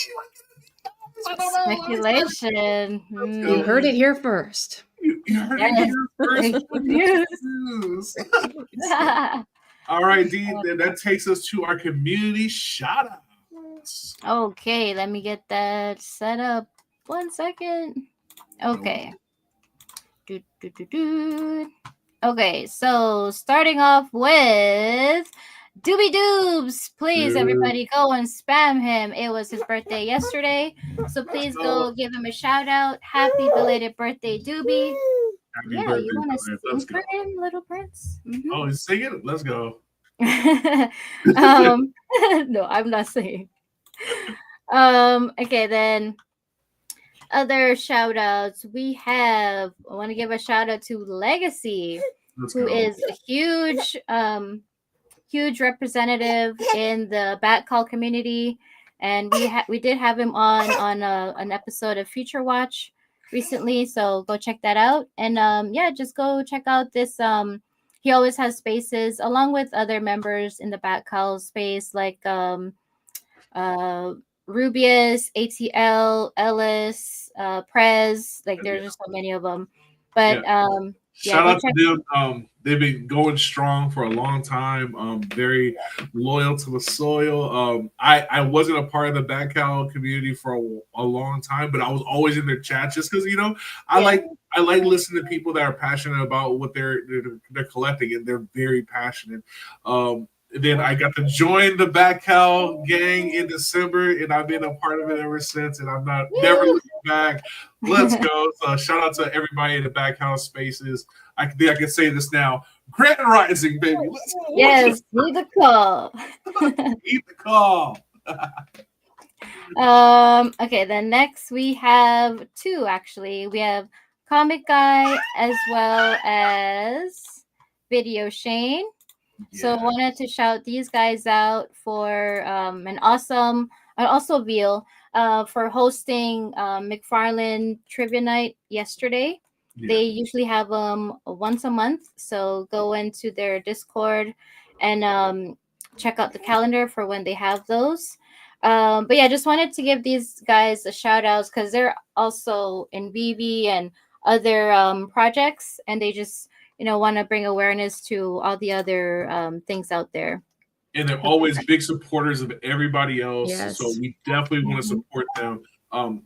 I don't know. Speculation. You heard it here first. You heard it here first. All right, Dee, that takes us to our community shout-outs. Okay, let me get that set up. 1 second. Okay. Okay, so starting off with Doobie Doobs. Please, everybody, go and spam him. It was his birthday yesterday, so please go give him a shout-out. Happy belated birthday, Doobie. You want to sing for him, Little Prince? Mm-hmm. Oh, he's singing? Let's go. No, I'm not singing. Okay, then other shout outs. I want to give a shout out to Legacy, who is a huge representative in the Bat Call community, and we did have him on an episode of Future Watch recently, so go check that out. And yeah, just go check out this. He always has spaces along with other members in the Bat Call space, like Rubius, ATL, Ellis, Prez. Like there's just so many of them. But yeah, Shout go out to check. them. They've been going strong for a long time. Very loyal to the soil. I wasn't a part of the back cow community for a long time, but I was always in their chat just because I like listening to people that are passionate about what they're collecting, and they're very passionate. Then I got to join the Back Cow gang in December, and I've been a part of it ever since, and I'm never looking back. Let's go. So shout out to everybody in the Back Cow spaces. I think I can say this now. Grand Rising, baby. Let's go. Yes, need the call. Eat the call. Okay, then next we have two actually. We have Comic Guy as well as Video Shane. So I wanted to shout these guys out for an awesome, and also Veal for hosting McFarlane Trivia Night yesterday. Yeah. They usually have them once a month. So go into their Discord and check out the calendar for when they have those. But yeah, just wanted to give these guys a shout out because they're also in VeVe and other projects, and they just want to bring awareness to all the other things out there. And they're always big supporters of everybody else. Yes. So we definitely want to support them.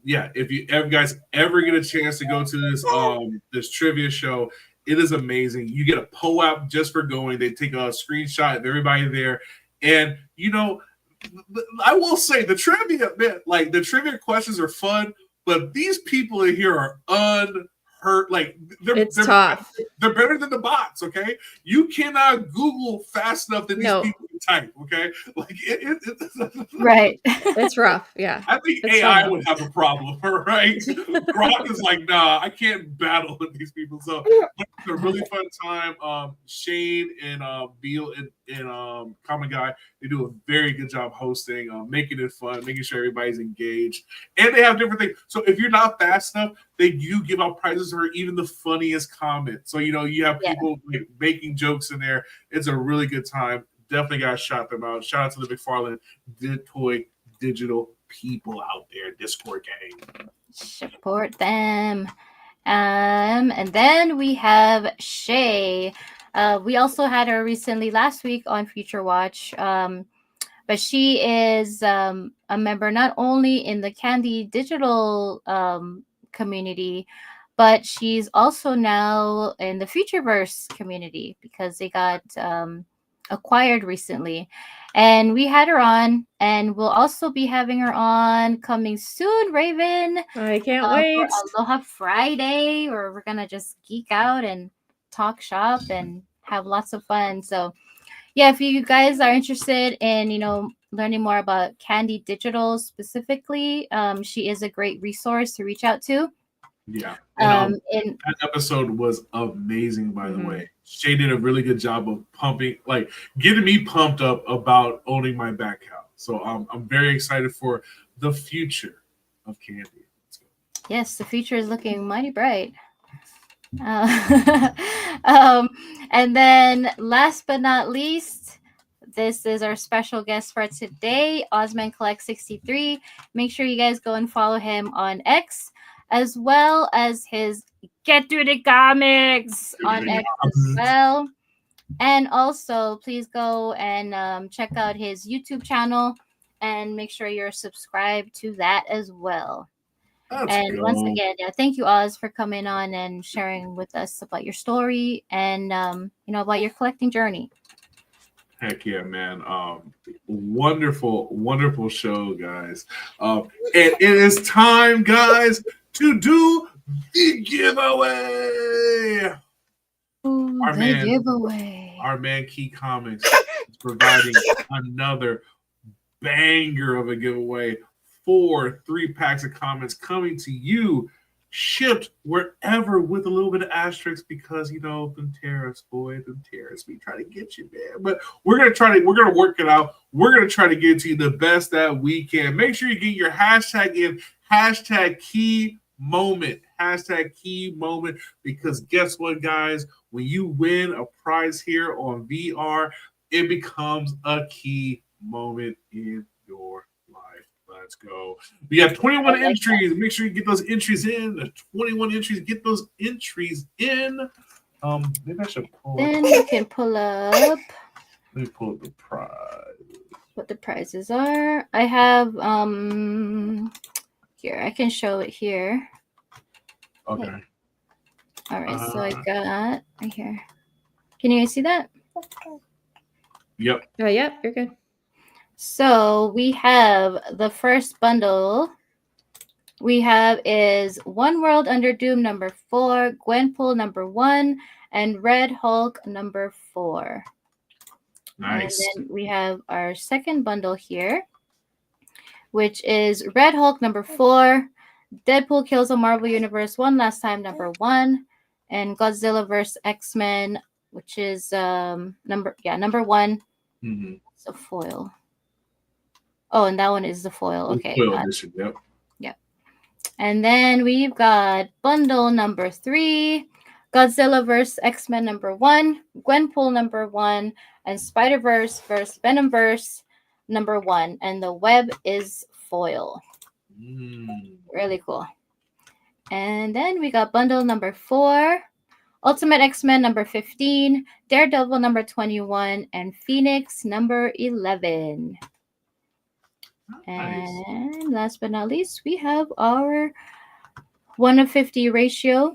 If you guys ever get a chance to go to this trivia show, it is amazing. You get a POAP just for going. They take a screenshot of everybody there. And I will say the trivia, man, like the trivia questions are fun, but these people in here are unhurt. Like they're tough. They're better than the bots. Okay, you cannot Google fast enough that these people can type. Okay, like right. It's rough. Yeah, I think it's AI tough. would have a problem, right? Grok is like, nah, I can't battle with these people. So it's a really fun time. Shane and Beal and Common Guy, they do a very good job hosting, making it fun, making sure everybody's engaged, and they have different things. So if you're not fast enough, they do give out prizes for even the funniest comment. So you have people like making jokes in there. It's a really good time. Definitely gotta shout them out. Shout out to the McFarlane Toy Digital people out there, Discord gang. Support them. And then we have Shay. We also had her recently last week on Future Watch. But she is a member not only in the Candy Digital community, but she's also now in the Futureverse community because they got acquired recently. And we had her on, and we'll also be having her on coming soon, Raven. I can't wait. For Aloha Friday, where we're gonna just geek out and talk shop and have lots of fun. So yeah, if you guys are interested in learning more about Candy Digital specifically, she is a great resource to reach out to. Yeah. And that episode was amazing, by the way. Shay did a really good job of getting me pumped up about owning my back house. So I'm very excited for the future of Candy. Yes, the future is looking mighty bright. And then last but not least, this is our special guest for today, OzmanKollects63. Make sure you guys go and follow him on X, as well as his Get Through the Comics on X as well. And also, please go and check out his YouTube channel and make sure you're subscribed to that as well. Once again, thank you, Oz, for coming on and sharing with us about your story and about your collecting journey. Heck yeah, man. Wonderful, wonderful show, guys. And it is time, guys, to do the giveaway. Ooh, giveaway. Our man Key Comics is providing another banger of a giveaway. 4 3-packs of comics coming to you, shipped wherever with a little bit of asterisks because them tariffs, them tariffs. We try to get you there, but we're gonna work it out. We're gonna try to get to you the best that we can. Make sure you get your hashtag in, #key moment, #key moment, because guess what, guys? When you win a prize here on VR, it becomes a key moment in your life. Let's go. We have 21 like entries. Make sure you get those entries in. 21 entries. Get those entries in. Maybe I should pull Then up. you can pull up Let me pull up the prize. what the prizes are. I have here. I can show it here. Okay. All right, so I got right here. Can you guys see that? Yep. Yep, you're good. So we have the first bundle we have is One World Under Doom number 4, Gwenpool number 1, and Red Hulk number 4. Nice. And then we have our second bundle here, which is Red Hulk number 4, Deadpool Kills the Marvel Universe One Last Time number 1, and Godzilla vs. X-Men, which is number 1. Mm-hmm. It's a foil. Oh, and that one is the foil. Okay. Foil edition. Yep. Yep. And then we've got bundle number 3, Godzilla vs. X-Men number 1, Gwenpool number 1, and Spider-Verse vs. Venomverse number 1. And the web is foil. Really cool. And then we got bundle number 4, Ultimate X-Men number 15, Daredevil number 21, and Phoenix number 11. Nice. And last but not least, we have our 1:50 ratio,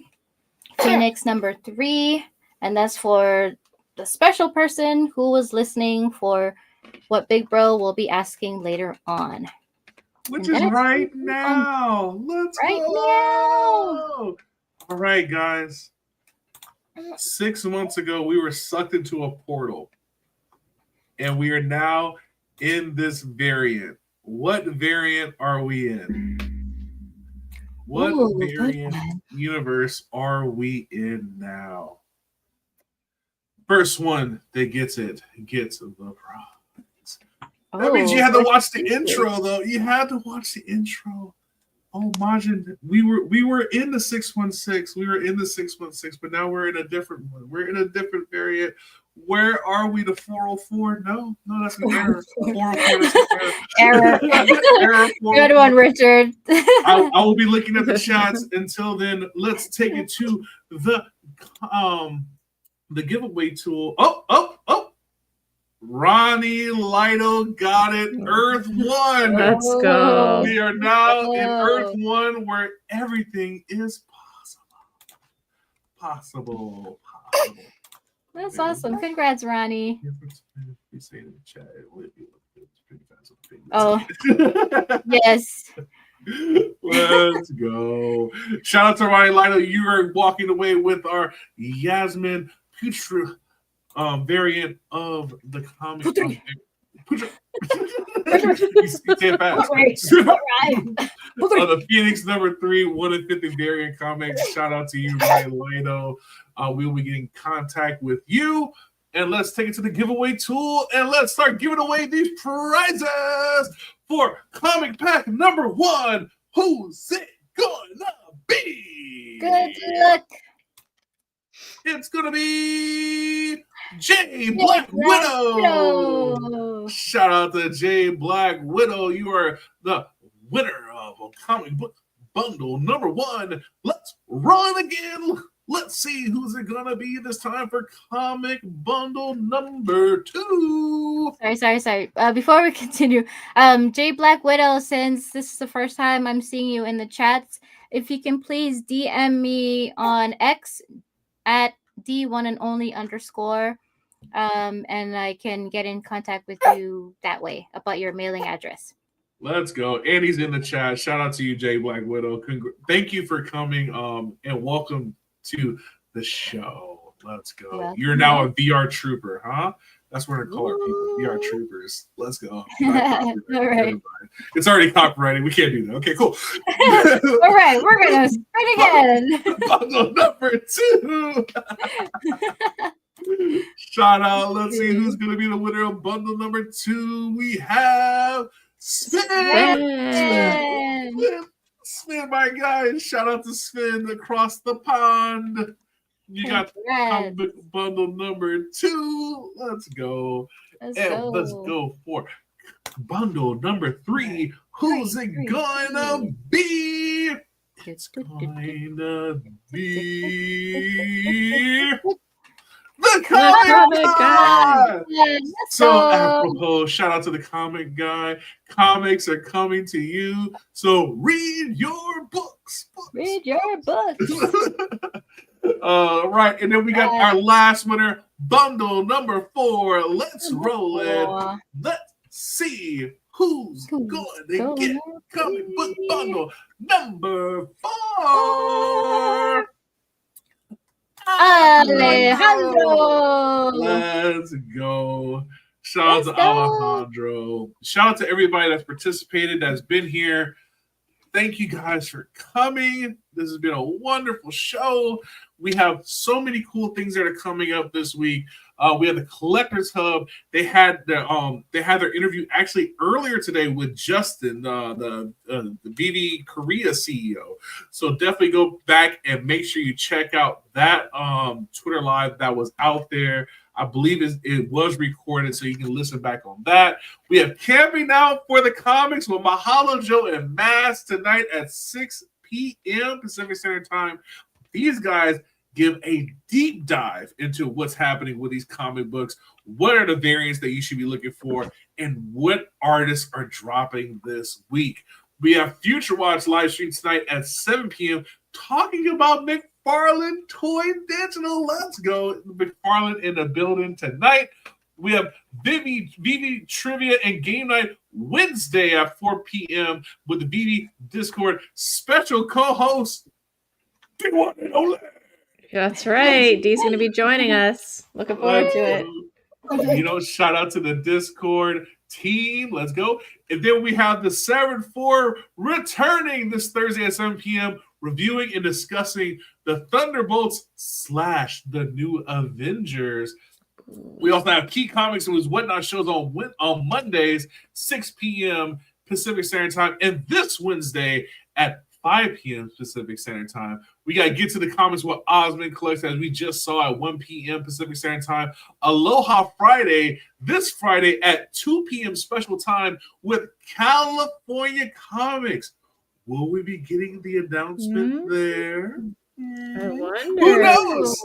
Phoenix number 3, and that's for the special person who was listening for what Big Bro will be asking later on. Which And is that's right now. Let's right go. All right, guys. 6 months ago, we were sucked into a portal. And we are now in this variant. What variant are we in? What variant universe are we in now? First one that gets it gets the prize. That means you had to watch the intro, though. You had to watch the intro. Oh, Majin, we were in the 616. We were in the 616, but now we're in a different one. We're in a different variant. Where are we? The 404? No, that's an error. 404 is an error. Error. Good one, Richard. I will be looking at the chats. Until then, let's take it to the giveaway tool. Oh. Ronnie Lido got it. Earth 1. Let's go. We are now in Earth 1 where everything is possible. That's awesome. Congrats, Ronnie. Oh, yes. Let's go. Shout out to Ronnie Lido. You are walking away with our Yasmin Putra variant of the comic. You say it fast. The Phoenix number 3, 1/50 variant comics. Shout out to you, Ryan Lido. We will be getting in contact with you. And let's take it to the giveaway tool and let's start giving away these prizes for comic pack number 1. Who's it gonna be? Good luck. It's gonna be J Black Widow. Shout out to J Black Widow. You are the winner of a comic book bundle number 1. Let's run again. Let's see who's it gonna be this time for comic bundle number 2. Sorry. Before we continue, J Black Widow, since this is the first time I'm seeing you in the chats, if you can please DM me on X at D1andOnly_, and I can get in contact with you that way about your mailing address. Let's go. Andy's in the chat. Shout out to you, J Black Widow. Thank you for coming and welcome to the show. Let's go. Yeah. You're now a VR trooper, huh? That's what I call our people, VR troopers. Let's go. All right. It's already copyrighted. We can't do that. Okay, cool. All right, we're gonna start again. Bundle number 2. Shout out. Let's see who's gonna be the winner of bundle number 2. We have Sven, my guy. Shout out to Sven across the pond. You got comic book bundle number 2. Let's go. Let's go for bundle number 3. Who's it gonna be? It's going to be the comic guy. So apropos, shout out to the comic guy. Comics are coming to you, so read your books. Read your books. Right, and then we got our last winner, bundle number 4. Let's roll it. Let's see who's going to get comic book bundle number 4. Alejandro. Let's go. Shout out to Alejandro. Shout out to everybody that's participated, that's been here. Thank you guys for coming. This has been a wonderful show. We have so many cool things that are coming up this week. We have the Collectors Hub. They had their interview actually earlier today with Justin, the VeVe Korea CEO. So definitely go back and make sure you check out that Twitter live that was out there. I believe it was recorded, so you can listen back on that. We have Camping Out for the Comics with Mahalo Joe and Mass tonight at 6 p.m. Pacific Standard Time. These guys give a deep dive into what's happening with these comic books, what are the variants that you should be looking for, and what artists are dropping this week. We have Future Watch live stream tonight at 7 p.m. talking about McFarlane Toy Digital. Let's go. McFarlane in the building tonight. We have VeVe Trivia and Game Night Wednesday at 4 p.m. with the VeVe Discord special co-host, the one and only. That's right. Dee's going to be joining us. Looking forward to it. Shout out to the Discord team. Let's go. And then we have the 7-4 returning this Thursday at 7 p.m. reviewing and discussing the Thunderbolts / the New Avengers. We also have Key Comics and His Whatnot shows on Mondays, 6 p.m. Pacific Standard Time. And this Wednesday at 5 p.m. Pacific Standard Time. We got to get to the comics with OzmanKollects, as we just saw at 1 p.m. Pacific Standard Time. Aloha Friday, this Friday at 2 p.m. special time with California Comics. Will we be getting the announcement there? I wonder. Who knows?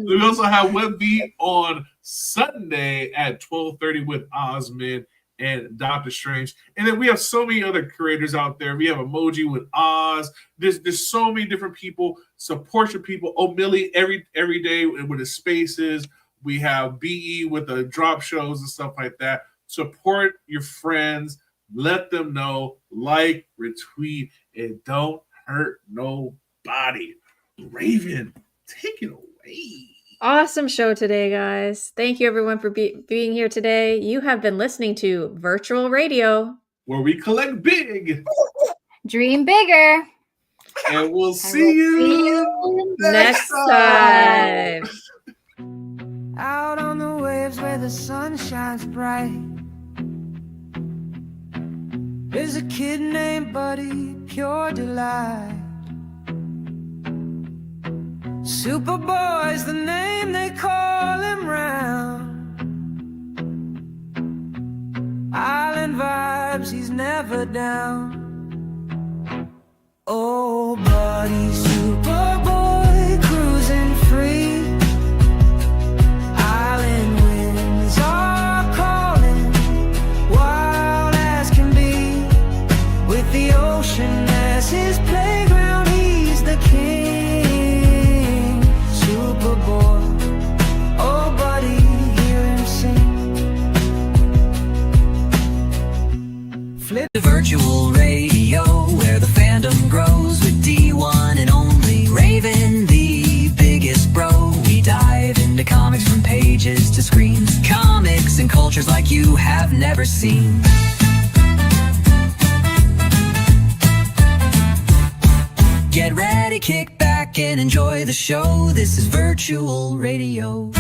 We also have WebV on Sunday at 12:30 with Osman and Doctor Strange. And then we have so many other creators out there. We have Emoji with Oz. There's so many different people. Support your people. O'Milly every day with the spaces. We have BE with the drop shows and stuff like that. Support your friends. Let them know. Like, retweet, and don't hurt nobody. Raven, take it away. Awesome show today, guys. Thank you, everyone, for being here today. You have been listening to Virtual Radio, where we collect big, dream bigger, and we'll see you next time. Out on the waves where the sun shines bright, there's a kid named Buddy, pure delight. Superboy's the name they call him round. Island vibes, he's never down. Oh, Buddy, Superboy, cruising free. Island winds are calling, wild as can be. With the ocean as his playground, he's the king. Superboy, oh Buddy, hear him sing. Flip the virtual radio where the fandom grows with D1 and only Raven, the biggest bro. We dive into comics from pages to screens, comics and cultures like you have never seen. Get ready, kick back and enjoy the show. This is Virtual Radio.